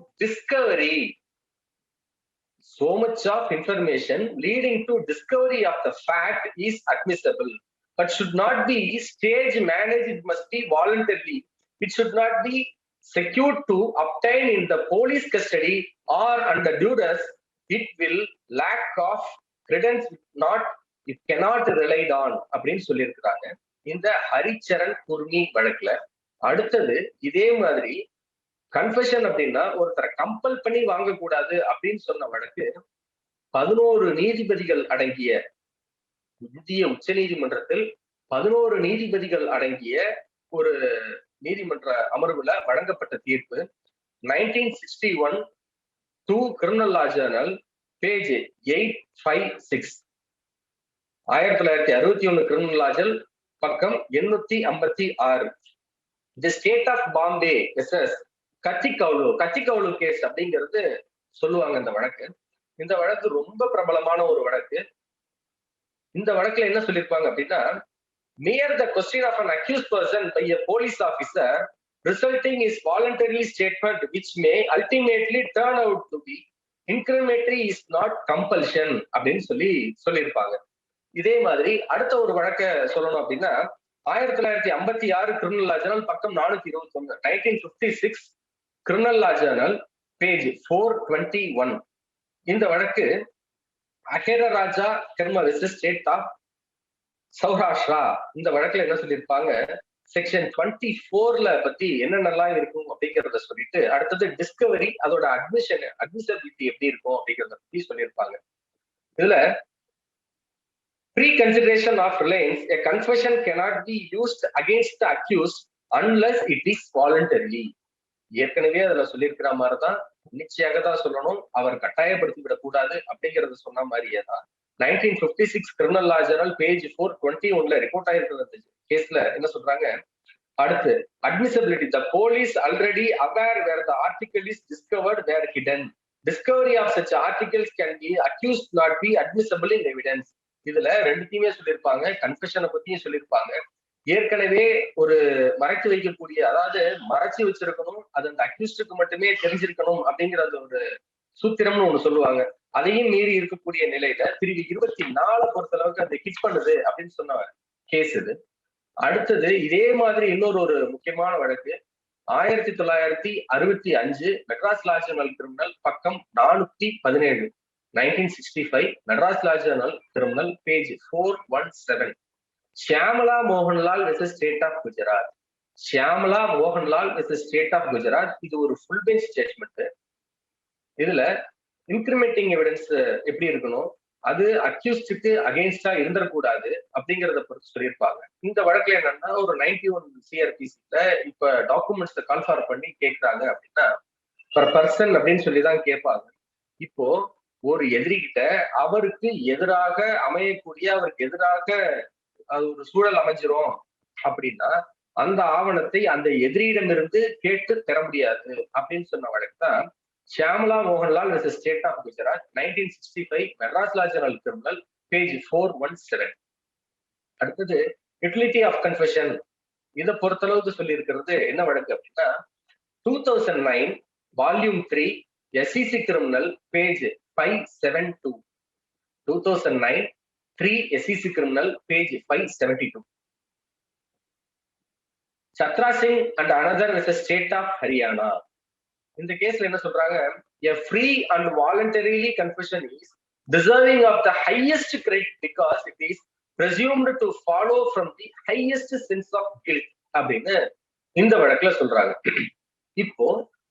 discovery of the fact is admissible, but should not be stage managed. It must be voluntarily. It should not be secured to obtain in the police custody or under duress. It will lack of credence, not it cannot relied on அப்படின்னு சொல்லியிருக்கிறாங்க இந்த ஹரிச்சரன் குர்மி வழக்குல. அடுத்தது இதே மாதிரி confession அப்படின்னா ஒருத்தரை compel பண்ணி வாங்கக்கூடாது அப்படின்னு சொன்ன வழக்கு 11 நீதிபதிகள் அடங்கிய இந்திய உச்ச நீதிமன்றத்தில் 11 நீதிபதிகள் அடங்கிய ஒரு நீதிமன்ற அமர்வுல வழங்கப்பட்ட தீர்ப்பு 1961 2 criminal law journal page 856. 1961 criminal law journal பக்கம் 856. The state of Bombay versus Kathikalu case அப்படிங்கிறது சொல்லுவாங்க இந்த வழக்கு. இந்த வழக்கு ரொம்ப பிரபலமான ஒரு வழக்கு. இந்த வழக்குல என்ன சொல்லியிருப்பாங்க அப்படின்னா, mere the question of an accused person by a police officer resulting is voluntary statement which may ultimately turn out to be incriminatory is not compulsion அப்படின்னு சொல்லியிருப்பாங்க. இதே மாதிரி அடுத்த ஒரு வழக்க சொல்லணும் அப்படின்னா 1956 கிரிமினல் லா ஜர்னல் பக்கம் 421. 1956 கிரிமினல் லா ஜர்னல் பேஜ் 421. இந்த வழக்கு அஹேரராஜா கர்ம வெர்சஸ் ஸ்டேட் ஆஃப் சௌராஷ்டிரா. இந்த வழக்குல என்ன சொல்லியிருப்பாங்க, செக்ஷன் 24ல பத்தி என்னென்னலாம் இருக்கும் அப்படிங்கிறத சொல்லிட்டு அடுத்தது டிஸ்கவரி அதோட அட்மிசபிலிட்டி எப்படி இருக்கும் அப்படிங்கிறத பத்தி சொல்லியிருப்பாங்க. இதுல pre-consideration of reliance, a confession cannot be used against the accused unless it is voluntarily. ஏற்கனவே அதுல சொல்லியிருக்கிற மாதிரிதான் நிச்சயாக தான் சொல்லணும், அவர் கட்டாயப்படுத்தி விடக்கூடாது அப்படிங்கறது சொன்ன மாதிரியே தான் 1956 கிரிமினல் லா ஜர்னல் பேஜ் 421ல ரிப்போர்ட் ஆயிருக்கிறது கேஸ்ல என்ன சொல்றாங்க, அடுத்து admissibility. The police already aware where the article is discovered where hidden. Discovery of such articles can be accused not be admissible in evidence. இதுல ரெண்டுத்தையுமே சொல்லியிருப்பாங்க, கன்ஃபெஷனை பத்தியும் சொல்லியிருப்பாங்க. ஏற்கனவே ஒரு மறைத்து வைக்கக்கூடிய, அதாவது மறைச்சு வச்சிருக்கணும், அது அந்த அக்யூஸ்டுக்கு மட்டுமே தெரிஞ்சிருக்கணும் அப்படிங்கிறது ஒரு சூத்திரம்னு ஒண்ணு சொல்லுவாங்க. அதையும் மீறி இருக்கக்கூடிய நிலையில பிரிவு 24 பொறுத்தளவுக்கு அது ஹிட் பண்ணுது அப்படின்னு சொன்ன கேஸ் இது. அடுத்தது இதே மாதிரி இன்னொரு முக்கியமான வழக்கு 1965 மெட்ராஸ் லா ஜர்னல் கிரிமினல் பக்கம் 417. 1965 Madras law journal criminal page 417. Shyamala Mohanlal versus state of Gujarat. Shyamala Mohanlal versus state of Gujarat. இது ஒரு ஃபுல் பெஞ்ச் ஜட்ஜ்மெண்ட். இதுல இன்கிரிமெண்டிங் எவிடன்ஸ் எப்படி இருக்கணும், அது அக்யூஸ்டுக்கு அகெயின்ஸ்டா இருந்துடக்கூடாது அப்படிங்கறத பொறுத்து சொல்லியிருப்பாங்க. இந்த வழக்குல என்னன்னா, ஒரு 91 CRPCல இப்ப டாக்குமெண்ட்ஸ் கால்ஃபார் பண்ணி கேட்கிறாங்க அப்படின்னா பர் பர்சன் அப்படின்னு சொல்லிதான் கேட்பாங்க. இப்போ ஒரு எதிரிகிட்ட அவருக்கு எதிராக அமையக்கூடிய, அவருக்கு எதிராக அது ஒரு சூழல் அமைஞ்சிரும் அப்படின்னா அந்த ஆவணத்தை அந்த எதிரியிடமிருந்து கேட்டு பெற முடியாது அப்படின்னு சொன்ன வழக்கு தான் Shyamala Mohanlal versus state of Gujarat. 1965 Madras law journal criminal page 417. அடுத்தது யூட்டிலிட்டி ஆஃப் கன்ஃபெஷன். இதை பொறுத்தளவுக்கு சொல்லி இருக்கிறது என்ன வழக்கு அப்படின்னா 2009 volume 3 SEC criminal page 572. 2009 3 SEC criminal page 572. Chhatra Singh and another versus state of Haryana. இந்த கேஸ்ல என்ன சொல்றாங்க, a free and voluntarily confession is deserving of the highest credit because it is presumed to follow from the highest sense of guilt அப்படின்னு இந்த வழக்குல சொல்றாங்க. இப்போ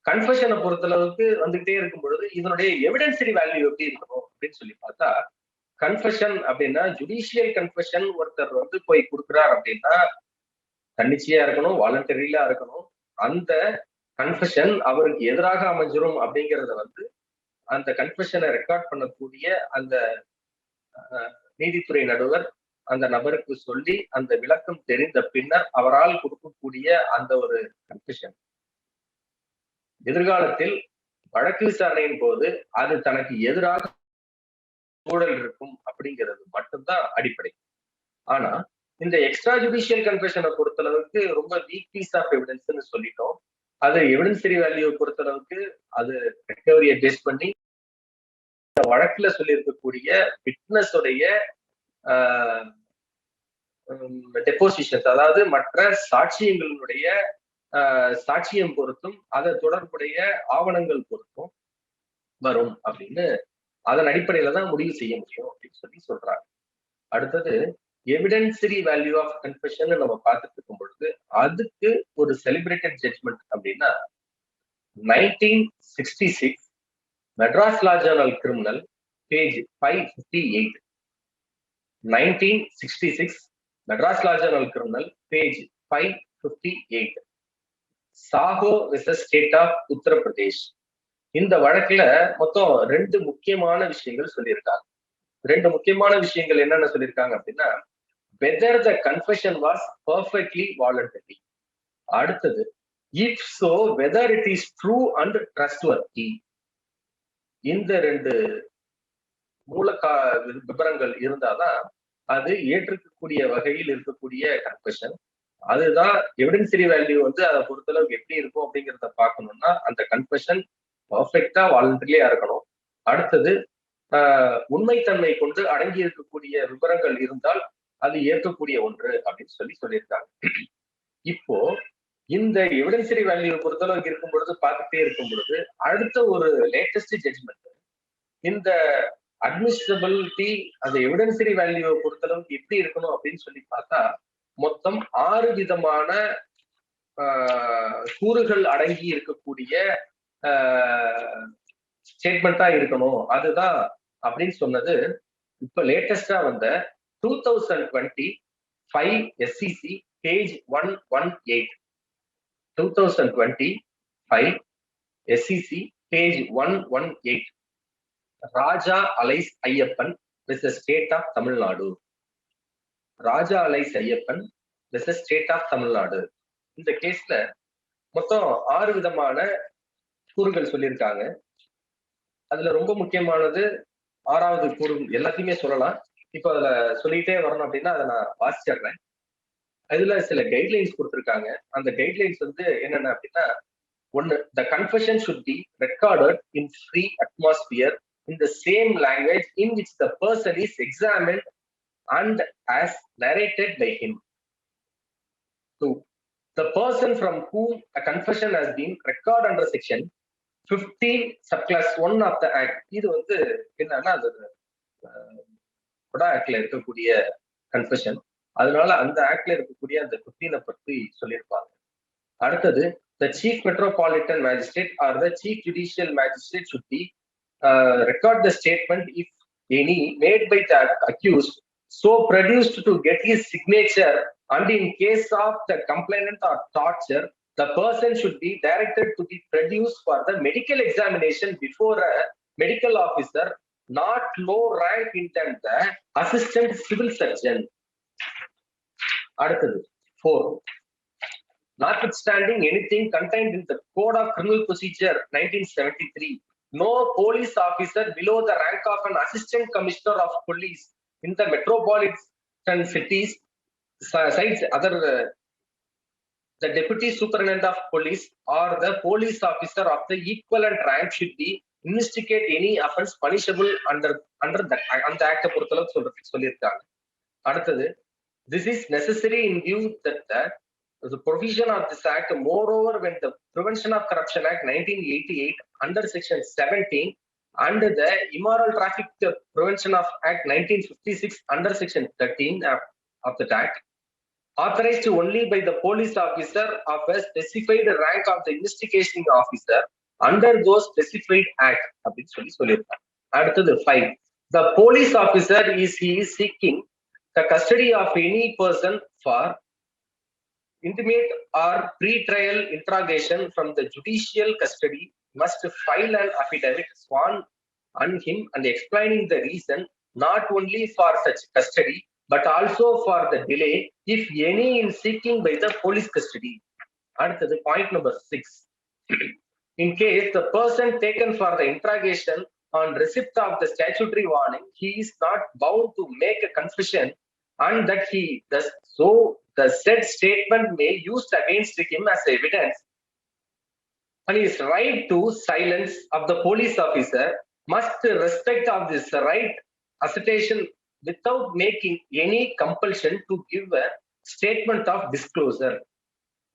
கன்ஃபெஷனை பொறுத்தளவுக்கு வந்துகிட்டே இருக்கும் பொழுது இதனுடைய எவிடன்சரி வேல்யூ எப்படி இருக்கணும் அப்படின்னு சொல்லி பார்த்தா, கன்ஃபெஷன் அப்படின்னா ஜுடிஷியல் கன்ஃபெஷன் ஒருத்தர் போய் கொடுக்குறார் அப்படின்னா தன்னிச்சையா இருக்கணும், வாலண்டரியிலா இருக்கணும். அந்த கன்ஃபெஷன் அவருக்கு எதிராக அமைஞ்சிரும் அப்படிங்கறத அந்த கன்ஃபெஷனை ரெக்கார்ட் பண்ணக்கூடிய அந்த நீதித்துறை நடுவர் அந்த நபருக்கு சொல்லி அந்த விளக்கம் தெரிந்த பின்னர் அவரால் கொடுக்கக்கூடிய அந்த ஒரு கன்ஃபெஷன் எதிர்காலத்தில் வழக்கு விசாரணையின் போது அது தனக்கு எதிராக சூழல் இருக்கும் அப்படிங்கிறது மட்டும்தான் அடிப்படை. ஆனா இந்த எக்ஸ்ட்ரா ஜுடிஷியல் கன்ஃபெஷனை பொறுத்தளவுக்கு ரொம்ப வீக் பீஸ் ஆஃப் எவிடன்ஸ்ன்னு சொல்லிட்டோம். அது எவிடன்சரி வேல்யூ பொறுத்தளவுக்கு அது ரெக்கவரியை பேஸ் பண்ணி வழக்குல சொல்லி இருக்கக்கூடிய விட்னஸ் உடைய டெபோசிஷன்ஸ், அதாவது மற்ற சாட்சியங்களுடைய சாட்சியம் பொறுத்தும் அதை தொடர்புடைய ஆவணங்கள் பொறுத்தும் வரும் அப்படின்னு அதன் அடிப்படையில தான் முடிவு செய்ய முடியும் அப்படின்னு சொல்றாங்க. அடுத்தது எவிடென்சரி வேல்யூ ஆஃப் கன்ஃபெஷன் நம்ம பார்த்துட்டு இருக்கும் பொழுது அதுக்கு ஒரு செலிப்ரேட்டட் ஜட்ஜ்மெண்ட் அப்படின்னா 1966 Madras law journal criminal page 558. 1966 Madras law journal criminal page 558. Sahoo versus state of Uttar Pradesh. இந்த வழக்குல மொத்தம் 2 முக்கியமான விஷயங்கள் சொல்லியிருக்காங்க. 2 முக்கியமான விஷயங்கள் என்னென்ன சொல்லியிருக்காங்க அப்படின்னா, whether the confession was perfectly voluntary. அடுத்தது, if so whether it is true and trustworthy. இந்த 2 விபரங்கள் இருந்தாதான் அது ஏற்றுக்கக்கூடிய வகையில் இருக்கக்கூடிய கன்ஃபெஷன். அதுதான் எவிடென்சரி வேல்யூ வந்து அதை பொறுத்தளவுக்கு எப்படி இருக்கும் அப்படிங்கிறத பார்க்கணும்னா அந்த கன்ஃபெஷன் பர்ஃபெக்டா வாலண்டரியா இருக்கணும். அடுத்தது உண்மைத்தன்மை கொண்டு அடங்கி இருக்கக்கூடிய விவரங்கள் இருந்தால் அது ஏற்கக்கூடிய ஒன்று அப்படின்னு சொல்லியிருக்காங்க. இப்போ இந்த எவிடென்சரி வேல்யூ பொறுத்தளவுக்கு இருக்கும் பொழுது பார்த்துட்டே இருக்கும் பொழுது அடுத்த ஒரு லேட்டஸ்ட் ஜட்ஜ்மெண்ட் இந்த அட்மிசிபிலிட்டி அந்த எவிடென்சரி வேல்யூவை பொறுத்தளவுக்கு எப்படி இருக்கணும் அப்படின்னு சொல்லி பார்த்தா மொத்தம் 6 விதமான கூறுகள் அடங்கி இருக்கக்கூடிய ஸ்டேட்மெண்டா இருக்கணும். அதுதான் அப்படின்னு சொன்னது இப்ப லேட்டஸ்டா வந்த 2025 SCC page 118. 2025 SCC page 118. Raja alias Ayyappan versus state of Tamil Nadu. Raja alias Ayyappan versus state of Tamil Nadu. இந்த கேஸ்ல மொத்தம் 6 விதமான கூறுகள் சொல்லியிருக்காங்க. அதுல ரொம்ப முக்கியமானது 6வது கூறு. எல்லாத்தையுமே சொல்லலாம். இப்போ அதுல சொல்லிட்டே வரணும் அப்படின்னா அதை நான் வாசிச்சிடுறேன். அதுல சில கைட்லைன்ஸ் கொடுத்திருக்காங்க. அந்த கைட்லைன்ஸ் வந்து என்னென்ன அப்படின்னா, 1, the confession should be recorded in free atmosphere in the same language in which the person is examined and as narrated by him. 2, the person from whom a confession has been recorded under section 15 subclass 1 of the act. இது வந்து என்னன்னா அது ஆக்ட்ல இருக்கக்கூடிய confession. அதனால அந்த ஆக்ட்ல இருக்கக்கூடிய அந்த 15 பத்தி சொல்லியிருப்பாங்க. அடுத்தது, the chief metropolitan magistrate or the chief judicial magistrate should be record the statement if any made by the accused so produced to get his signature, and in case of the complainant or torture the person should be directed to be produced for the medical examination before a medical officer not low rank in the assistant civil surgeon. அடுத்தது 4, notwithstanding anything contained in the Code of Criminal Procedure 1973, no police officer below the rank of an assistant commissioner of police in the metropolitan cities cites other the deputy superintendent of police or the police officer of the equivalent rank should be investigate any offense punishable under the அந்த act பொறுத்தளவுக்கு சொல்லியிருக்காங்க. அடுத்தது, this is necessary in view that the provision of this act, moreover, when the Prevention of Corruption Act 1988 under section 17 and the Immoral Traffic Prevention of Act 1956 under section 13 of that act, authorized only by the police officer of a specified rank of the investigating officer under those specified act அப்படின்னு சொல்லியிருக்காங்க. அடுத்தது 5, the police officer is seeking the custody of any person for intimate or pre-trial interrogation from the judicial custody must file an affidavit sworn on him and explaining the reason not only for such custody but also for the delay if any in seeking by the police custody. அடுத்தது point number 6, in case the person taken for the interrogation on receipt of the statutory warning he is not bound to make a confession and that he does so, the said statement may be used against him as evidence, and his right to silence of the police officer must respect of this right assertion without making any compulsion to give a statement of disclosure.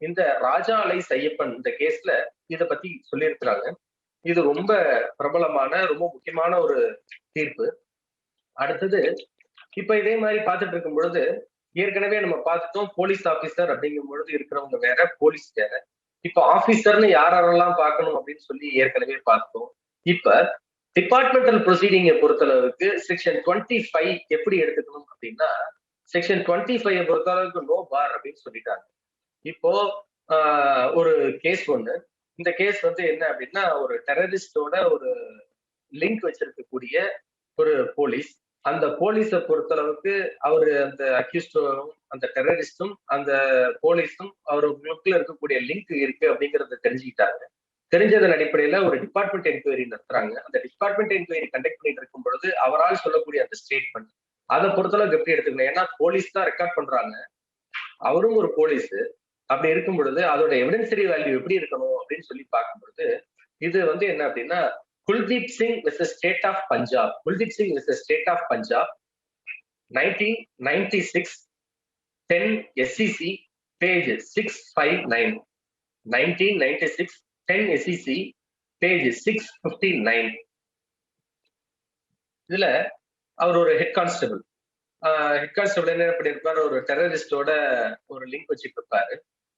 இந்த ராஜா alias Ayyappan இந்த கேஸ்ல இத பத்தி சொல்லியிருக்கிறாங்க. இது ரொம்ப பிரபலமான ரொம்ப முக்கியமான ஒரு தீர்ப்பு. அடுத்தது, இப்ப இதே மாதிரி பார்த்துட்டு இருக்கும் பொழுது ஏற்கனவே நம்ம பார்த்துட்டோம், போலீஸ் ஆபீசர் அப்படிங்கும் பொழுது இருக்கிறவங்க வேற, போலீஸ் வேற. இப்ப ஆபீசர்னு யாரெல்லாம் பார்க்கணும் அப்படின்னு சொல்லி ஏற்கனவே பார்த்தோம். இப்ப டிபார்ட்மெண்டல் ப்ரொசீடிங்கை பொறுத்தளவுக்கு செக்ஷன் 25 எப்படி எடுத்துக்கணும் அப்படின்னா, செக்ஷன் 25 பொறுத்தளவுக்கு நோ பார் அப்படின்னு சொல்லிட்டாங்க. இப்போ ஒரு கேஸ் ஒண்ணு, இந்த கேஸ் வந்து என்ன அப்படின்னா, ஒரு டெரரிஸ்டோட ஒரு லிங்க் வச்சிருக்கக்கூடிய ஒரு போலீஸ். அந்த போலீஸை பொறுத்தளவுக்கு அவரு அந்த அக்யூஸ்டும் அந்த டெரரிஸ்டும் அந்த போலீஸும் அவர்களுக்குள்ள இருக்கக்கூடிய லிங்க் இருக்கு அப்படிங்கறத தெரிஞ்சுக்கிட்டாங்க. தெரிஞ்சதன் அடிப்படையில ஒரு டிபார்ட்மெண்ட் என்கொயரி நடத்துறாங்க. அந்த டிபார்ட்மெண்ட் என்கொயரி கண்டக்ட் பண்ணிட்டு இருக்கும் பொழுது அவரால் சொல்லக்கூடிய அந்த ஸ்டேட்மெண்ட் அதை பொறுத்தளவுக்கு எப்படி எடுத்துக்கணும்? ஏன்னா போலீஸ் தான் ரெக்கார்ட் பண்றாங்க, அவரும் ஒரு போலீஸ். அப்படி இருக்கும் பொழுது அதோட எவிடன்சரி வேல்யூ எப்படி இருக்கணும் அப்படின்னு சொல்லி பார்க்கும் பொழுது இது வந்து என்ன அப்படின்னா, Kuldeep Singh versus state of Punjab. Kuldeep Singh versus state of Punjab 1996 10 SEC page 659. 1996 10 SEC page 659. இதுல அவர் ஒரு ஹெட் கான்ஸ்டபிள். ஹெட் கான்ஸ்டபிள் என்ன பண்ணிருப்பாரு, ஒரு டெரரிஸ்டோட ஒரு லிங்க் வச்சுட்டு இருப்பாரு.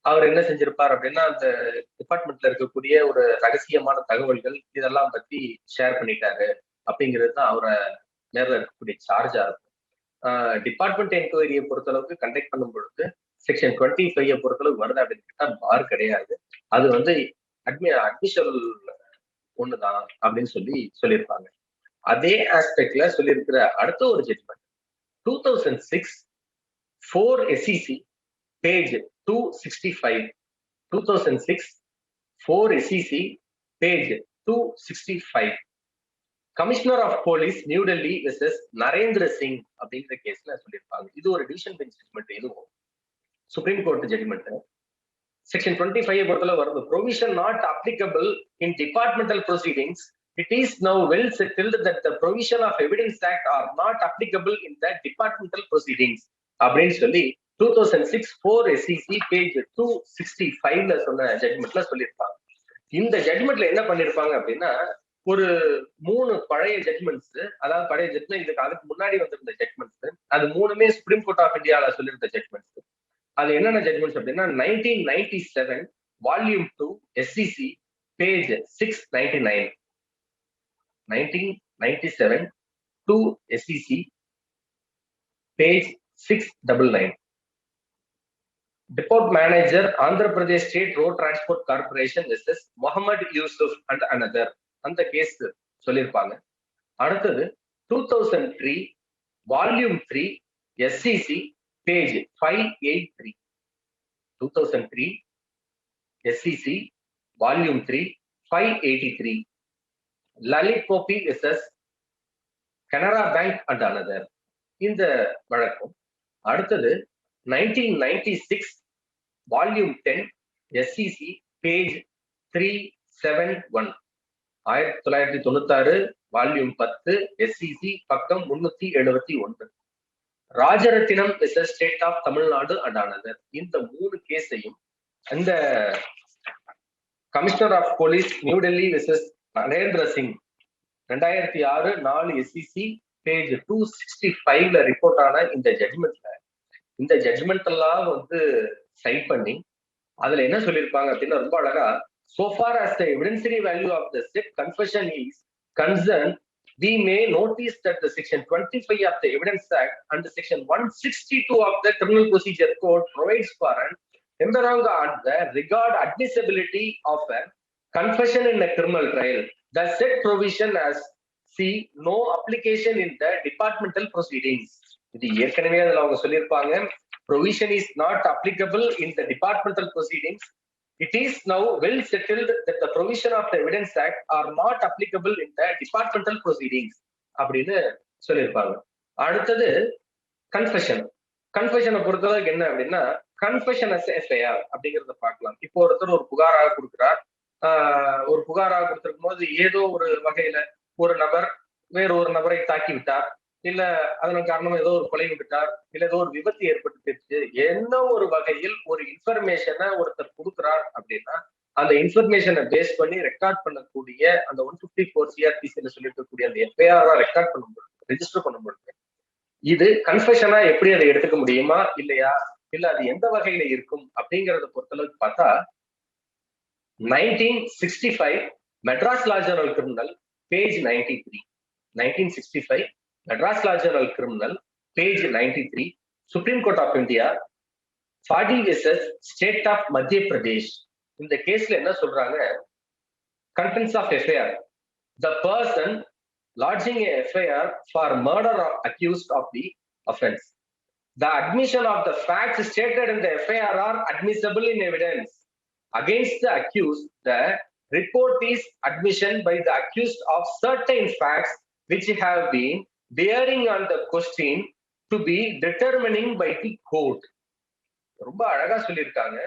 அவர் என்ன செஞ்சிருப்பார் அப்படின்னா, அந்த டிபார்ட்மெண்ட்ல இருக்கக்கூடிய ஒரு ரகசியமான தகவல்கள் இதெல்லாம் பத்தி ஷேர் பண்ணிட்டாரு அப்படிங்கிறது தான் அவரை மேல இருக்கக்கூடிய சார்ஜா இருக்கும். டிபார்ட்மெண்ட் என்கொயரியை பொறுத்தளவுக்கு கண்டக்ட் பண்ணும் பொழுது செக்ஷன் 25 பொறுத்தளவுக்கு வருது அப்படின்னு கேட்டா பார் கிடையாது. அது வந்து அட்மிஷனல் ஒண்ணுதான் அப்படின்னு சொல்லியிருப்பாங்க. அதே ஆஸ்பெக்ட்ல சொல்லியிருக்கிற அடுத்த ஒரு judgement 2006 4 SEC page 265. 2006 4 SEC page 265. Commissioner of police new Delhi versus Narendra Singh அப்படிங்கிற கேஸ்ல சொல்லியிருப்பாங்க. இது ஒரு டிவிஷன் பெஞ்ச் ஜட்மெண்ட், இதுவும் சுப்ரீம் கோர்ட் ஜட்மெண்ட். செக்ஷன் 25 பொறுத்தல வருது, provision not applicable in departmental proceedings. It is now well settled that the provision of evidence act are not applicable in the departmental proceedings அப்படின்னு சொல்லி 2006 4 SEC page 265ல சொன்ன ஜட்மெண்ட்ல சொல்லியிருப்பாங்க. இந்த ஜட்மெண்ட்ல என்ன பண்ணிருப்பாங்க அப்படின்னா, ஒரு 3 பழைய ஜட்மெண்ட்ஸ், அதாவது பழைய ஜட்மெண்ட் இதுக்கு அதுக்கு முன்னாடி வந்திருந்த ஜட்மெண்ட்ஸ், அது 3மே சுப்ரீம் கோர்ட் ஆஃப் இந்தியால சொல்லியிருந்த ஜட்மெண்ட்ஸ். அது என்னென்ன ஜட்மெண்ட்ஸ் அப்படின்னா, 1997 volume 2 SEC page 699. 1997 2 SEC page 699. Depot manager Andhra Pradesh State Road Transport Corporation versus Muhammad Yusuf and another. அந்த கேஸ் சொல்லியிருப்பாங்க. அடுத்தது 2003 volume 3 SEC page 583. 2003 SEC volume 3 583. Lalit Gopi versus Canara bank and another. இந்த வழக்கம். அடுத்தது 1996 volume 10 SEC page 371. 1996 volume 10 SEC பக்கம் 371. Rajarathinam versus state of Tamil Nadu and another. இந்த 3 கேஸையும் அந்த commissioner of police new Delhi versus Narendra Singh 2006 4 SEC page 265ல ரிப்போர்ட் ஆன இந்த ஜட்மெண்ட் எல்லாம் வந்து சைட் பண்ணி அதுல என்ன சொல்லியிருப்பாங்க அப்படின்னா, ரொம்ப அழகா, so far as the evidentiary value of the said confession is concerned, we may notice that the section 25 of the Evidence Act and the section 162 of the Criminal Procedure Code provides for an embargo on the regard admissibility of a confession in a criminal trial. The said provision has no application in the departmental proceedings. இது ஏற்கனவே அதுல அவங்க சொல்லியிருப்பாங்க, provision is not applicable in the departmental proceedings. It is now well settled that the provision of the Evidence Act are not applicable in the departmental proceedings அப்படின்னு சொல்லியிருப்பாங்க. அடுத்தது கன்ஃபெஷனை பொறுத்தவரைக்கும் என்ன அப்படின்னா, கன்ஃபெஷன் அஸ் எஃப்ஐஆர் அப்படிங்கிறத பார்க்கலாம். இப்போ ஒருத்தர் ஒரு புகாராக கொடுக்கிறார். ஒரு புகாராக கொடுத்திருக்கும் போது ஏதோ ஒரு வகையில ஒரு நபர் வேற ஒரு நபரை தாக்கி விட்டார், இல்ல அதன் காரணமா ஏதோ ஒரு கொலை விட்டார், இல்ல ஏதோ ஒரு விபத்து ஏற்பட்டு என்ன ஒரு வகையில் ஒரு இன்ஃபர்மேஷனை ஒருத்தர் கொடுக்கிறார் அப்படின்னா, அந்த இன்ஃபர்மேஷனை பேஸ் பண்ணி ரெக்கார்ட் பண்ணக்கூடிய அந்த 154 CRPC சொல்லிருக்கக்கூடிய அந்த எஃப்ஐஆர் ரெக்கார்ட் பண்ணும்போது, ரெஜிஸ்டர் பண்ணும்போது இது கன்ஃபெஷனா எப்படி அதை எடுத்துக்க முடியுமா இல்லையா, இல்ல அது எந்த வகையில இருக்கும் அப்படிங்கறத பொறுத்தளவுக்கு பார்த்தா 1965 Madras law journal criminal page 93. 1965 Madras law journal criminal page 93, supreme court of India, Fadi versus state of Madhya Pradesh. இந்த கேஸ்ல என்ன சொல்றாங்க, contents of FIR. The person lodging a FIR for murder or accused of the offense. The admission of the facts stated in the FIR are admissible in evidence. Against the accused, the report is admission by the accused of certain facts which have been bearing on the question to be determining by the court. ரொம்ப அழகா சொல்லியிருக்காங்க.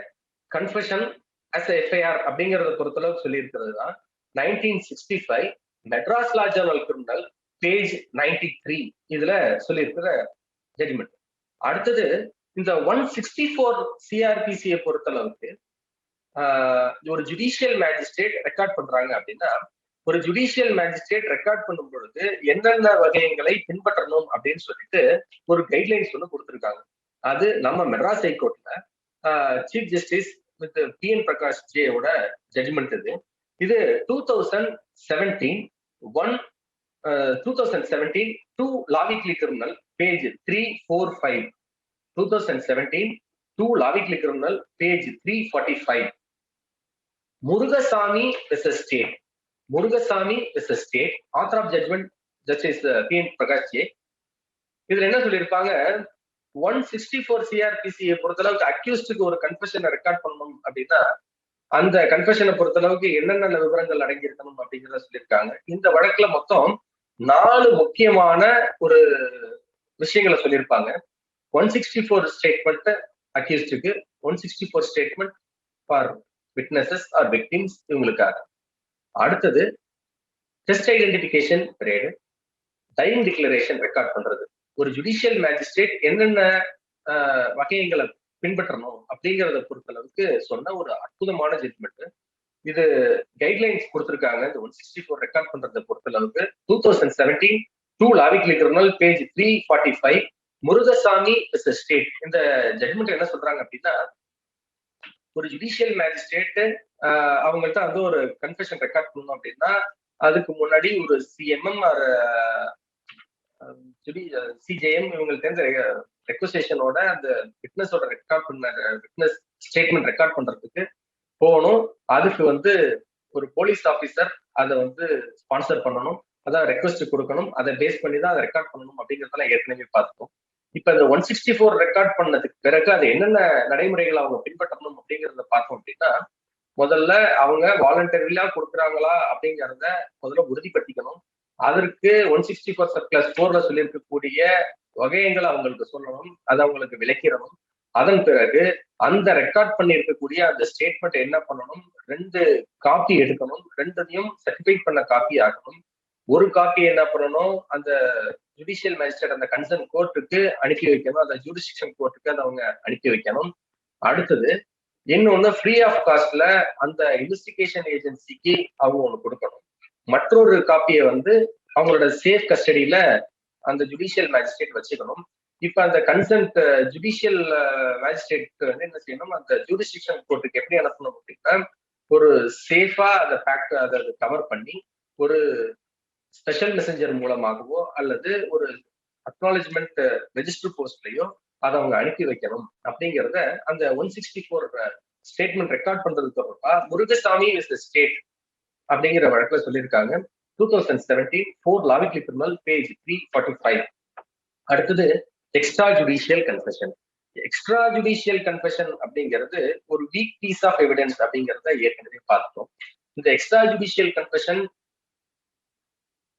Confession as a FIR அப்படிங்கறத பொறுத்தளவுக்கு சொல்லியிருக்கிறது தான் 1965 Madras law journal criminal page 93 இதுல சொல்லியிருக்கிற judgement. அடுத்தது இந்த 164 சிஆர்பிசியை பொறுத்தளவுக்கு ஒரு ஜுடிஷியல் மேஜிஸ்ட்ரேட் ரெக்கார்ட் பண்றாங்க அப்படின்னா, ஒரு ஜுடிஷியல் மேஜிஸ்ட்ரேட் ரெக்கார்ட் பண்ணும் பொழுது என்னென்ன வகைகளை பின்பற்றணும் அப்படின்னு சொல்லிட்டு ஒரு கைட்லைன்ஸ் ஒன்று கொடுத்துருக்காங்க. அது நம்ம மெட்ராஸ் ஹைகோர்ட்ல chief justice with PN Prakash ஜேயோட ஜட்ஜ்மெண்ட் இது 2017 2 law weekly criminal page 345. 2017 2 law weekly criminal page 345. Murugasamy versus state. Murugasamy versus state, author of judgment justice PN Prakash J. இதுல என்ன சொல்லியிருப்பாங்க, 164 சிஆர்பிசியை பொறுத்தளவுக்கு அக்யூஸ்டுக்கு ஒரு கன்ஃபெஷனை ரெக்கார்ட் பண்ணணும் அப்படின்னா அந்த கன்ஃபெஷனை பொறுத்தளவுக்கு என்னென்ன விவரங்கள் அடங்கி இருக்கணும் அப்படிங்கிறத சொல்லியிருக்காங்க. இந்த வழக்குல மொத்தம் 4 முக்கியமான ஒரு விஷயங்களை சொல்லியிருப்பாங்க. 164 ஸ்டேட்மெண்ட் அக்யூஸ்டுக்கு, 164 statement for witnesses or victims இவங்களுக்காக. அடுத்தது test identification period, time declaration record பண்றது. ஒரு ஜுடிஷியல் மேஜிஸ்ட்ரேட் என்னென்ன வகைகளை பின்பற்றணும் அப்படிங்கிறத பொறுத்தளவுக்கு சொன்ன ஒரு அற்புதமான ஜட்ஜ்மெண்ட். இது கைட்லைன்ஸ் கொடுத்திருக்காங்க. இந்த 164 ரெக்கார்ட் பண்றதை பொறுத்தளவுக்கு 2017 2 law weekly criminal page 345 Murugasamy versus state. இந்த ஜட்ஜ்மெண்ட் என்ன சொல்றாங்க அப்படின்னா, ஒரு ஜுடிஷியல் மேஜிஸ்ட்ரேட் அவங்கள்ட்ட வந்து ஒரு கன்ஃபெஷன் ரெக்கார்ட் பண்ணணும் அப்படின்னா அதுக்கு முன்னாடி ஒரு CMM ஆர் CJM இவங்களுக்கு ரெக்வஸ்டேஷனோட அந்த விட்னஸோட ரெக்கார்ட் பண்ண விட்னஸ் ஸ்டேட்மெண்ட் ரெக்கார்ட் பண்றதுக்கு போகணும். அதுக்கு வந்து ஒரு போலீஸ் ஆஃபீஸர் அதை வந்து ஸ்பான்சர் பண்ணணும், அதான் ரெக்வஸ்ட் கொடுக்கணும், அதை பேஸ் பண்ணி தான் அதை ரெக்கார்ட் பண்ணணும் அப்படிங்கிறதெல்லாம் ஏற்கனவே பார்த்துட்டோம். இப்ப இந்த 164 ரெக்கார்ட் பண்ணதுக்கு பிறகு அது என்னென்ன நடைமுறைகளை அவங்க பின்பற்றணும் அப்படிங்கிறத பார்த்தோம் அப்படின்னா, முதல்ல அவங்க வாலண்டரியா கொடுக்குறாங்களா அப்படிங்கிறத முதல்ல உறுதிப்படுத்திக்கணும். அதற்கு 164+4ல சொல்லியிருக்கக்கூடிய வகையங்களை அவங்களுக்கு சொல்லணும், அதை அவங்களுக்கு விளக்கிடணும். அதன் பிறகு அந்த ரெக்கார்ட் பண்ணி இருக்கக்கூடிய அந்த ஸ்டேட்மெண்ட் என்ன பண்ணணும், 2 காப்பி எடுக்கணும், 2த்தையும் சர்டிஃபைட் பண்ண காப்பி ஆகணும். ஒரு காப்பி என்ன பண்ணணும், அந்த ஜுடிஷியல் மேஜிஸ்ட்ரேட் அந்த கன்சர்ன் கோர்ட்டுக்கு அனுப்பி வைக்கணும், அந்த ஜூரிஸ்டிக்ஷன் கோர்ட்டுக்கு அதை அவங்க அனுப்பி வைக்கணும். அடுத்தது இன்னொன்னு ஃப்ரீ ஆஃப் காஸ்ட்ல அந்த இன்வெஸ்டிகேஷன் ஏஜென்சிக்கு அவங்க ஒண்ணு கொடுக்கணும். மற்றொரு காப்பியை வந்து அவங்களோட சேஃப் கஸ்டடியில அந்த ஜுடிஷியல் மேஜிஸ்ட்ரேட் வச்சுக்கணும். இப்ப அந்த கன்சர்ன்ட் ஜுடிஷியல் மேஜிஸ்ட்ரேட் வந்து என்ன செய்யணும், அந்த ஜூரிஸ்டிக்ஷன் கோர்ட்டுக்கு எப்படி அனுப்பணும் அப்படின்னா, ஒரு சேஃபா அந்த ஃபேக்ட் அதை கவர் பண்ணி ஒரு ஸ்பெஷல் மெசஞ்சர் மூலமாகவோ அல்லது ஒரு அக்னாலஜ்மெண்ட் ரெஜிஸ்டர் போஸ்ட்லயோ அதை அவங்க அனுப்பி வைக்கணும் அப்படிங்கிறத அந்த 164 ஸ்டேட்மெண்ட் ரெக்கார்ட் பண்றது தொடர்பா முருகசாமி இஸ் த ஸ்டேட் அப்படிங்கிற வழக்குல சொல்லியிருக்காங்க. 2017 4 லா வீக்லி கிரிமினல் பேஜ் 345. அடுத்தது extra judicial confession. Extra judicial confession அப்படிங்கிறது ஒரு வீக் பீஸ் ஆஃப் எவிடன்ஸ் அப்படிங்கிறத ஏற்கனவே பார்த்தோம். இந்த எக்ஸ்ட்ரா ஜுடிஷியல் கன்ஃபெஷன்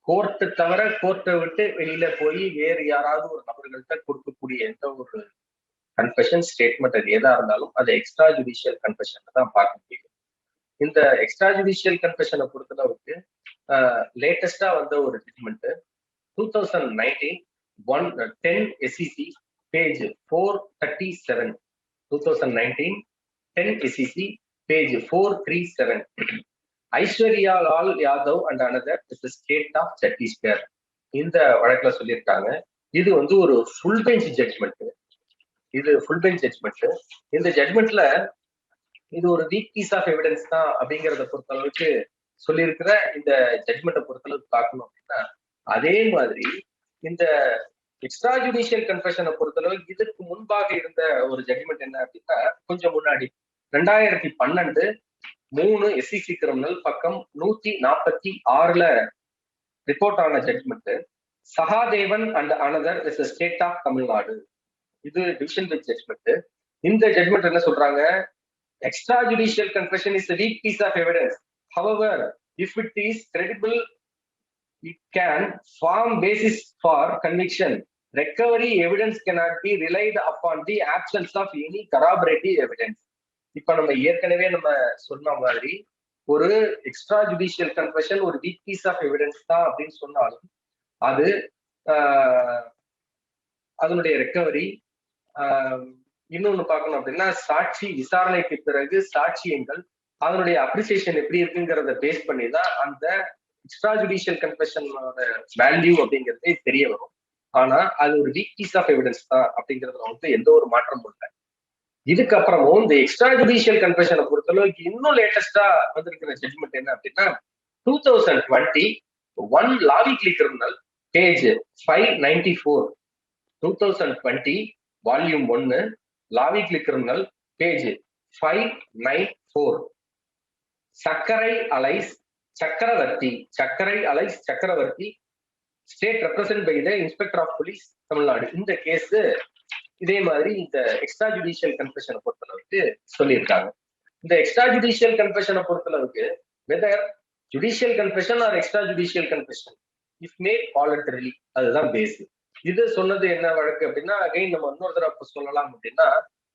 கோர்ட்டை தவிர கோர்ட்டை விட்டு வெளியில போய் வேறு யாராவது ஒரு நபர்கள்ட்ட கொடுக்கக்கூடிய எந்த ஒரு கன்ஃபெஷன் ஸ்டேட்மெண்ட் அது எதா இருந்தாலும் அது எக்ஸ்ட்ரா ஜுடிஷியல் கன்ஃபெஷன் தான் பார்க்க முடியும். இந்த எக்ஸ்ட்ரா ஜுடிஷியல் கன்ஃபெஷனை பொறுத்தளவுக்கு லேட்டஸ்டா வந்த ஒரு judgment 2019 10 SEC page 437. 2019 10 SEC page 437. Aishwarya Lal Yadav and another is the state of Chhattisgarh. இந்த வழக்குல சொல்லியிருக்காங்க, இது வந்து ஒரு ஃபுல் பெஞ்ச் ஜட்ஜ்மெண்ட். இது ஃபுல் பெஞ்ச் ஜட்ஜ்மெண்ட். இந்த ஜட்ஜ்மெண்ட்ல இது ஒரு வீக் பீஸ் ஆஃப் எவிடன்ஸ் தான் அப்படிங்கிறத பொறுத்த அளவுக்கு சொல்லியிருக்கிற இந்த ஜட்ஜ்மெண்ட்டை பொறுத்தளவுக்கு பார்க்கணும் அப்படின்னா, அதே மாதிரி இந்த எக்ஸ்ட்ரா ஜுடிஷியல் கன்ஃபெஷனை பொறுத்தளவுக்கு இதுக்கு முன்பாக இருந்த ஒரு ஜட்ஜ்மெண்ட் என்ன அப்படின்னா, கொஞ்சம் முன்னாடி 2012/3 SEC கிரிமினல் பக்கம் 146ல ரிப்போர்ட் ஆன judgment, Sahadevan and another is state of Tamil Nadu. இது டிவிஷன் பெஞ்ச் ஜட்ஜ்மெண்ட். இந்த ஜட்ஜ்மெண்ட் என்ன சொல்றாங்க, extra judicial confession is a weak piece of evidence. However, if it is credible, it can form basis for conviction. Recovery evidence cannot be relied upon the absence of any corroborative evidence. இப்ப நம்ம ஏற்கனவே நம்ம சொன்ன மாதிரி ஒரு extra judicial confession ஒரு week piece of evidence தான் அப்படின்னு சொன்னாலும் அது அதனுடைய ரெக்கவரி, இன்னொன்னு பார்க்கணும் அப்படின்னா சாட்சி விசாரணைக்கு பிறகு சாட்சியங்கள் அதனுடைய அப்ரிசியேஷன் எப்படி இருக்குங்கிறத பேஸ் பண்ணி தான் அந்த எக்ஸ்ட்ரா ஜுடிஷியல் கன்ஃபெஷனோட வேல்யூ அப்படிங்கிறதே தெரிய வரும். ஆனா அது ஒரு வீக் பீஸ் ஆஃப் எவிடன்ஸ் தான் அப்படிங்கிறதுல வந்து எந்த ஒரு மாற்றமும் இல்லை. இதுக்கப்புறமும் இந்த எக்ஸ்ட்ரா ஜுடிஷியல் கன்ஃபெஷனை பொறுத்தளவுக்கு இன்னும் லேட்டஸ்டா வந்திருக்கிற ஜட்ஜ்மெண்ட் என்ன அப்படின்னா 2021 law weekly criminal page 594, 2020 volume 1 law weekly criminal page 594, Sakkarai alias Chakravarthy state represent by the inspector of police Tamil Nadu. இந்த கேஸ் இதே மாதிரி இந்த எக்ஸ்ட்ரா ஜுடிஷியல் கன்ஃபெஷனை பொறுத்தளவுக்கு சொல்லியிருக்காங்க. இந்த எக்ஸ்ட்ரா ஜுடிஷியல் கன்ஃபெஷனை பொறுத்தளவுக்கு whether judicial confession or extra judicial confession if made voluntarily, அதுதான் பேஸ். இது சொன்னது என்ன வழக்கு அப்படின்னா, அகைன் நம்ம இன்னொரு தடவை சொல்லலாம் அப்படின்னா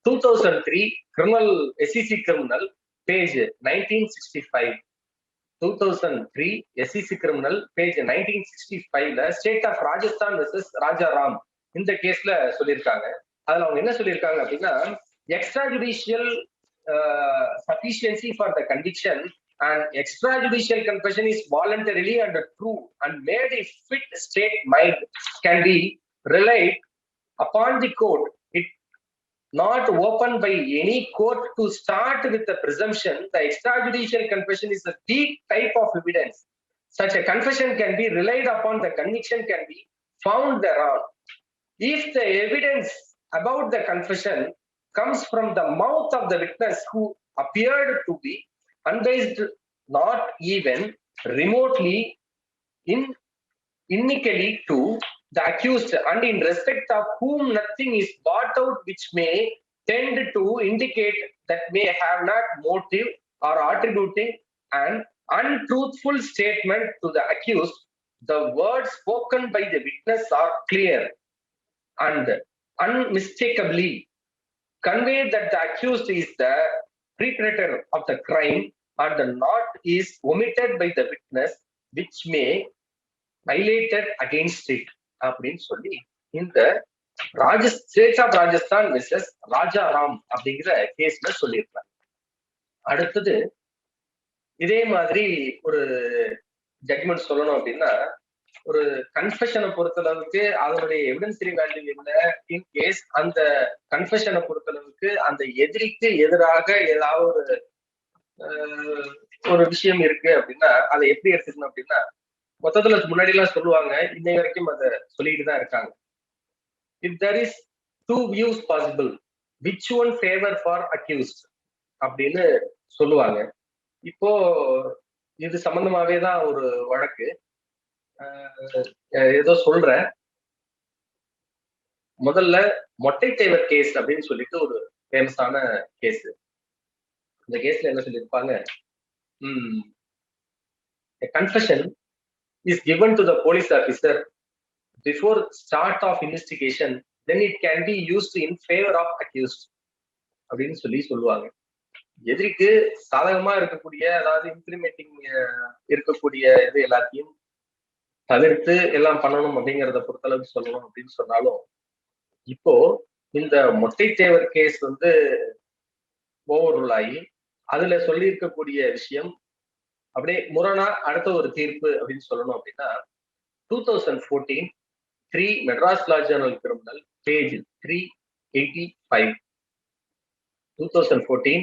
2003 criminal SEC criminal page 1965, 2003 SEC criminal page 1965ல state of Rajasthan versus Rajaram இந்த கேஸ்ல சொல்லியிருக்காங்க. அதுல அவங்க என்ன சொல்லியிருக்காங்க அப்படின்னா, extra judicial sufficiency for the conviction and extrajudicial confession is voluntarily and true and made if fit state mind can be relied upon the court. It not opened by any court to start with the presumption the extrajudicial confession is a weak type of evidence. Such a confession can be relied upon, the conviction can be found thereon. If the evidence about the confession comes from the mouth of the witness who appeared to be unbiased, not even remotely inimical to the accused, and in respect of whom nothing is brought out which may tend to indicate that may have not motive or attributing an untruthful statement to the accused, the words spoken by the witness are clear and unmistakably convey that the accused is the perpetrator of the crime and not is omitted by the witness which may violated against it அப்படின்னு சொல்லி இந்த state of Rajasthan versus Rajaram அப்படிங்கிற கேஸ்ல சொல்லியிருக்காங்க. அடுத்தது இதே மாதிரி ஒரு ஜட்மெண்ட் சொல்லணும் அப்படின்னா, ஒரு கன்ஃபெஷனை பொறுத்தளவுக்கு அதனுடைய எவிடன்சரி வேல்யூ என்ன, இன் கேஸ் அந்த கன்ஃபெஷனை பொறுத்தளவுக்கு அந்த எதிரிக்கு எதிராக ஏதாவது ஒரு விஷயம் இருக்கு அப்படின்னா அதை எப்படி எடுத்துக்கணும் அப்படின்னா, மொத்தத்துல முன்னாடி எல்லாம் சொல்லுவாங்க, இன்னை வரைக்கும் அதை சொல்லிட்டு தான் இருக்காங்க. If there is two views possible, which one favor for accused அப்படின்னு சொல்லுவாங்க. இப்போ இது சம்பந்தமாவே தான் ஒரு வழக்கு ஏதோ சொல்றேன். முதல்ல மொட்டை தேவர் கேஸ் அப்படின்னு சொல்லிட்டு ஒரு ஃபேமஸான கேஸ். இந்த கேஸ்ல என்ன சொல்லியிருப்பாங்க, confession is given to the police officer before start of investigation, then it can be used in favor of accused அப்படின்னு சொல்லுவாங்க. எதிரிக்கு சாதகமா இருக்கக்கூடிய, அதாவது இம்ப்ளிமெண்டிங் இருக்கக்கூடிய இது எல்லாத்தையும் தவிர்த்து எல்லாம் பண்ணணும் அப்படிங்கிறத பொறுத்தளவுக்கு சொல்லணும் அப்படின்னு சொன்னாலும், இப்போ இந்த மொட்டை தேவர் கேஸ் வந்து ஓவர் ரூல் ஆகி அதுல சொல்லி இருக்கக்கூடிய விஷயம் அப்படியே முரணா அடுத்த ஒரு தீர்ப்பு அப்படின்னு சொல்லணும் அப்படின்னா 2014 3 Madras law journal criminal page 385. 2014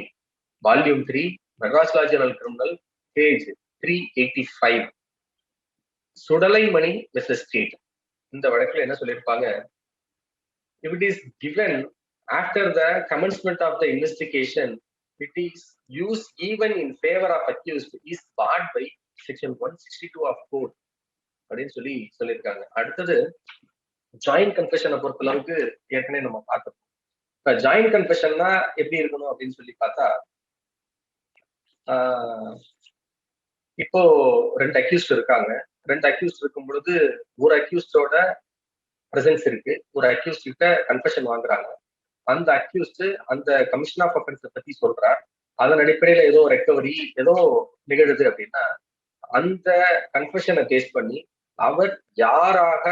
volume 3 Madras law journal criminal page 385. Sudalaimani versus state. இந்த வழக்குல என்ன சொல்லியிருப்பாங்க, if it is given after the commencement of the investigation, it is used even in favor of accused is barred by section 162 of code அப்படின்னு சொல்லியிருக்காங்க. அடுத்தது joint கன்ஃபெஷனை பொறுத்தளவுக்கு ஏற்கனவே நம்ம பார்த்தோம். இப்ப ஜாயிண்ட் கன்ஃபெஷன்னா எப்படி இருக்கணும் அப்படின்னு சொல்லி பார்த்தா, இப்போ 2 அக்யூஸ்ட் இருக்காங்க. 2 அக்யூஸ்ட் இருக்கும் பொழுது ஒரு அக்யூஸ்டோட பிரசன்ஸ் இருக்கு, ஒரு அக்யூஸ்ட் கிட்ட கன்ஃபெஷன் வாங்குறாங்க. அந்த அக்யூஸ்ட் அந்த கமிஷன் ஆஃப் அஃபென்ஸ் பத்தி சொல்றார். அதன் அடிப்படையில ஏதோ ரெக்கவரி ஏதோ நிகழுது அப்படின்னா அந்த கன்ஃபெஷனை பேஸ் பண்ணி அவர் யாராக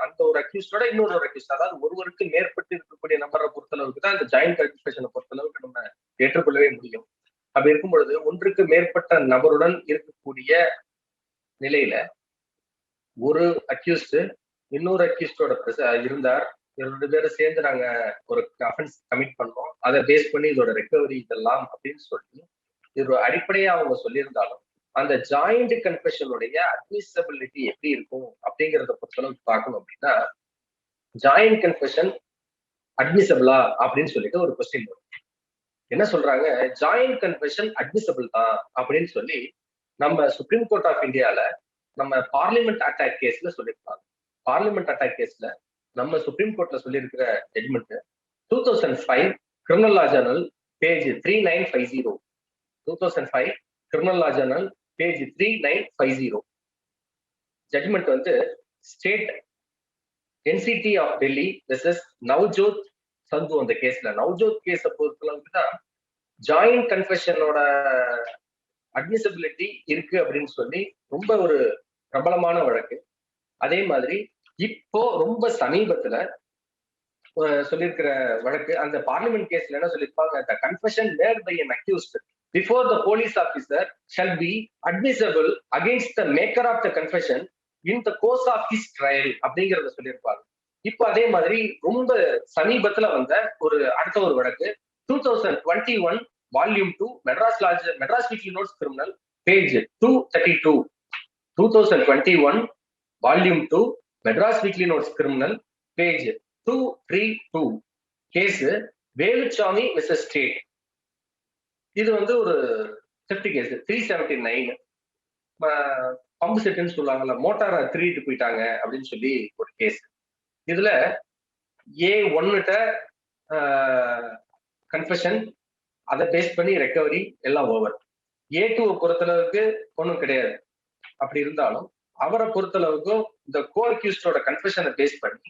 அந்த ஒரு அக்யூஸ்டோட இன்னொரு அக்யூஸ்ட், அதாவது ஒருவருக்கு மேற்பட்டு இருக்கக்கூடிய நபரை பொறுத்தளவுக்கு தான் இந்த ஜாயிண்ட் கன்ஃபெஷனை பொறுத்தளவுக்கு நம்ம ஏற்றுக்கொள்ளவே முடியும். அப்படி இருக்கும் பொழுது ஒன்றுக்கு மேற்பட்ட நபருடன் இருக்கக்கூடிய நிலையில ஒரு அக்யூஸ்ட் இன்னொரு அக்யூஸ்டோட இருந்தார், 2 பேரும் சேர்ந்து நாங்க ஒரு அஃபென்ஸ் கமிட் பண்ணோம், அதை பேஸ் பண்ணி இதோட ரெக்கவரி இதெல்லாம் அப்படின்னு சொல்லி இது அடிப்படையா அவங்க சொல்லியிருந்தாலும் அந்த ஜாயிண்ட் கன்ஃபெஷனுடைய அட்மிசபிலிட்டி எப்படி இருக்கும் அப்படிங்கிறத பொறுத்தளவுக்கு பார்க்கணும். அப்படின்னா ஜாயிண்ட் கன்ஃபெஷன் அட்மிசபிளா அப்படின்னு சொல்லிட்டு ஒரு கொஸ்டின் வரும். என்ன சொல்றாங்க, ஜாயிண்ட் கன்ஃபெஷன் அட்மிசபிள் தான் அப்படின்னு சொல்லி நம்ம சுப்ரீம் கோர்ட் ஆஃப் இந்தியால நம்ம பார்லிமெண்ட் அட்டாக் கேஸ்ல சொல்லியிருப்பாங்க. பார்லிமெண்ட் அட்டாக் கேஸ்ல நம்ம சுப்ரீம் கோர்ட்ல சொல்லியிருக்கிற judgment 2005 criminal law journal page 3950. 2005 criminal law journal page 3950 judgment வந்து state NCT of Delhi versus Navjot Sandhu. அந்த கேஸ்ல நவ்ஜோத் கேஸ பொறுத்தளவுக்கு தான் ஜாயிண்ட் கன்ஃபெஷனோட அட்மிசபிலிட்டி இருக்கு அப்படின்னு சொல்லி ரொம்ப ஒரு பிரபலமான வழக்கு. அதே மாதிரி இப்போ ரொம்ப சமீபத்துல சொல்லியிருக்கிற வழக்கு, அந்த பார்லிமெண்ட் கேஸ்ல என்ன சொல்லியிருப்பாங்க, the confession made by an accused before the police officer shall be admissible against the maker of the confession in the course of his trial அப்படிங்கறத சொல்லியிருப்பாங்க. இப்போ அதே மாதிரி ரொம்ப சமீபத்துல வந்த அடுத்த ஒரு வழக்கு 2021 volume 2 Madras weekly notes criminal page 232. 2021 volume 2 Madras weekly notes criminal page 232 case Veluchamy versus state. இது வந்து ஒரு சேஃப்டி கேஸ் 379. பம்பு செட்டுன்னு சொல்லுவாங்கல்ல, மோட்டாரை திருடிட்டு போயிட்டாங்க அப்படின்னு சொல்லி ஒரு கேஸ். இதுல A1 கன்ஃபெஷன், அதை பேஸ் பண்ணி ரெக்கவரி எல்லாம் ஓவர். A2 பொறுத்தளவுக்கு ஒன்றும் கிடையாது. அப்படி இருந்தாலும் அவரை பொறுத்தளவுக்கும் இந்த கோஅக்யூஸ்டோட கன்ஃபெஷனை பேஸ் பண்ணி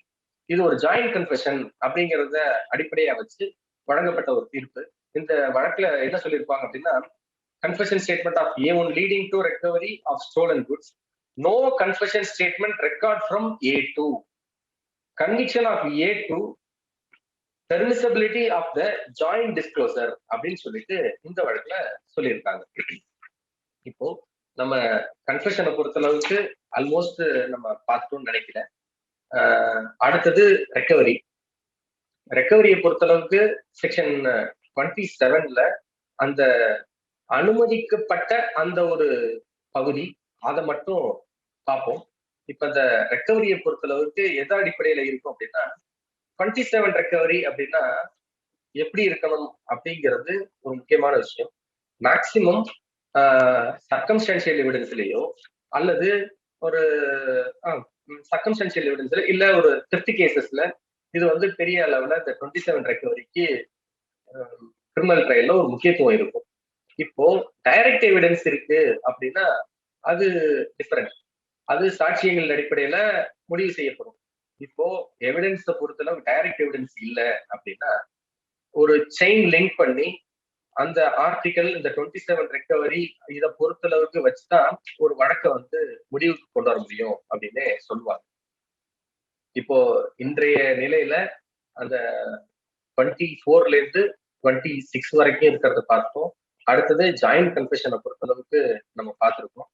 இது ஒரு ஜாயிண்ட் கன்ஃபெஷன் அப்படிங்கிறத அடிப்படையா வச்சு வழங்கப்பட்ட ஒரு தீர்ப்பு. இந்த வழக்குல என்ன சொல்லியிருப்பாங்க அப்படின்னா, confession statement of A1 leading to recovery of stolen goods, no confession statement record from A2, conviction of A2, permissibility of the joint disclosure அப்படின்னு சொல்லிட்டு இந்த வழக்குல சொல்லியிருக்காங்க. இப்போ நம்ம கன்ஃபெஷனை பொறுத்தளவுக்கு ஆல்மோஸ்ட் நம்ம பார்த்துட்டோம்னு நினைக்கிறேன். அடுத்தது ரெக்கவரியை பொறுத்தளவுக்கு செக்ஷன் 27ல அந்த அனுமதிக்கப்பட்ட அந்த ஒரு பகுதி, அதை மட்டும் பார்ப்போம். இப்ப இந்த ரெக்கவரியை பொறுத்தளவுக்கு எந்த அடிப்படையில இருக்கும் அப்படின்னா, 27 ரெக்கவரி அப்படின்னா எப்படி இருக்கணும் அப்படிங்கிறது ஒரு முக்கியமான விஷயம். மேக்சிமம் சர்க்கம்ஸ்டான்ஷியல் எவிடன்ஸ்லயோ அல்லது ஒரு சர்க்கம்ஸ்டான்ஷியல் எவிடன்ஸ்ல இல்ல ஒரு தெஃப்ட் கேசஸ்ல இது வந்து பெரிய அளவுல இந்த 27 ரெக்கவரிக்கு கிரிமினல் ட்ரையல்ல ஒரு முக்கியத்துவம் இருக்கும். இப்போ டைரக்ட் எவிடன்ஸ் இருக்கு அப்படின்னா அது டிஃபரெண்ட், அது சாட்சியங்கள் அடிப்படையில முடிவு செய்யப்படும். இப்போ எவிடன்ஸை பொறுத்தளவு டைரக்ட் எவிடன்ஸ் இல்லை அப்படின்னா ஒரு செயின் லிங்க் பண்ணி அந்த ஆர்டிகல் இந்த 27 ரெக்கவரி இதை பொறுத்தளவுக்கு வச்சுதான் ஒரு வழக்கை வந்து முடிவுக்கு கொண்டு வர முடியும் அப்படின்னு சொல்லுவாங்க. இப்போ இன்றைய நிலையில அந்த 24ல இருந்து 26 வரைக்கும் இருக்கிறத பார்த்தோம். அடுத்தது ஜாயிண்ட் கன்ஃபெஷனை பொறுத்தளவுக்கு நம்ம பார்த்திருக்கோம்.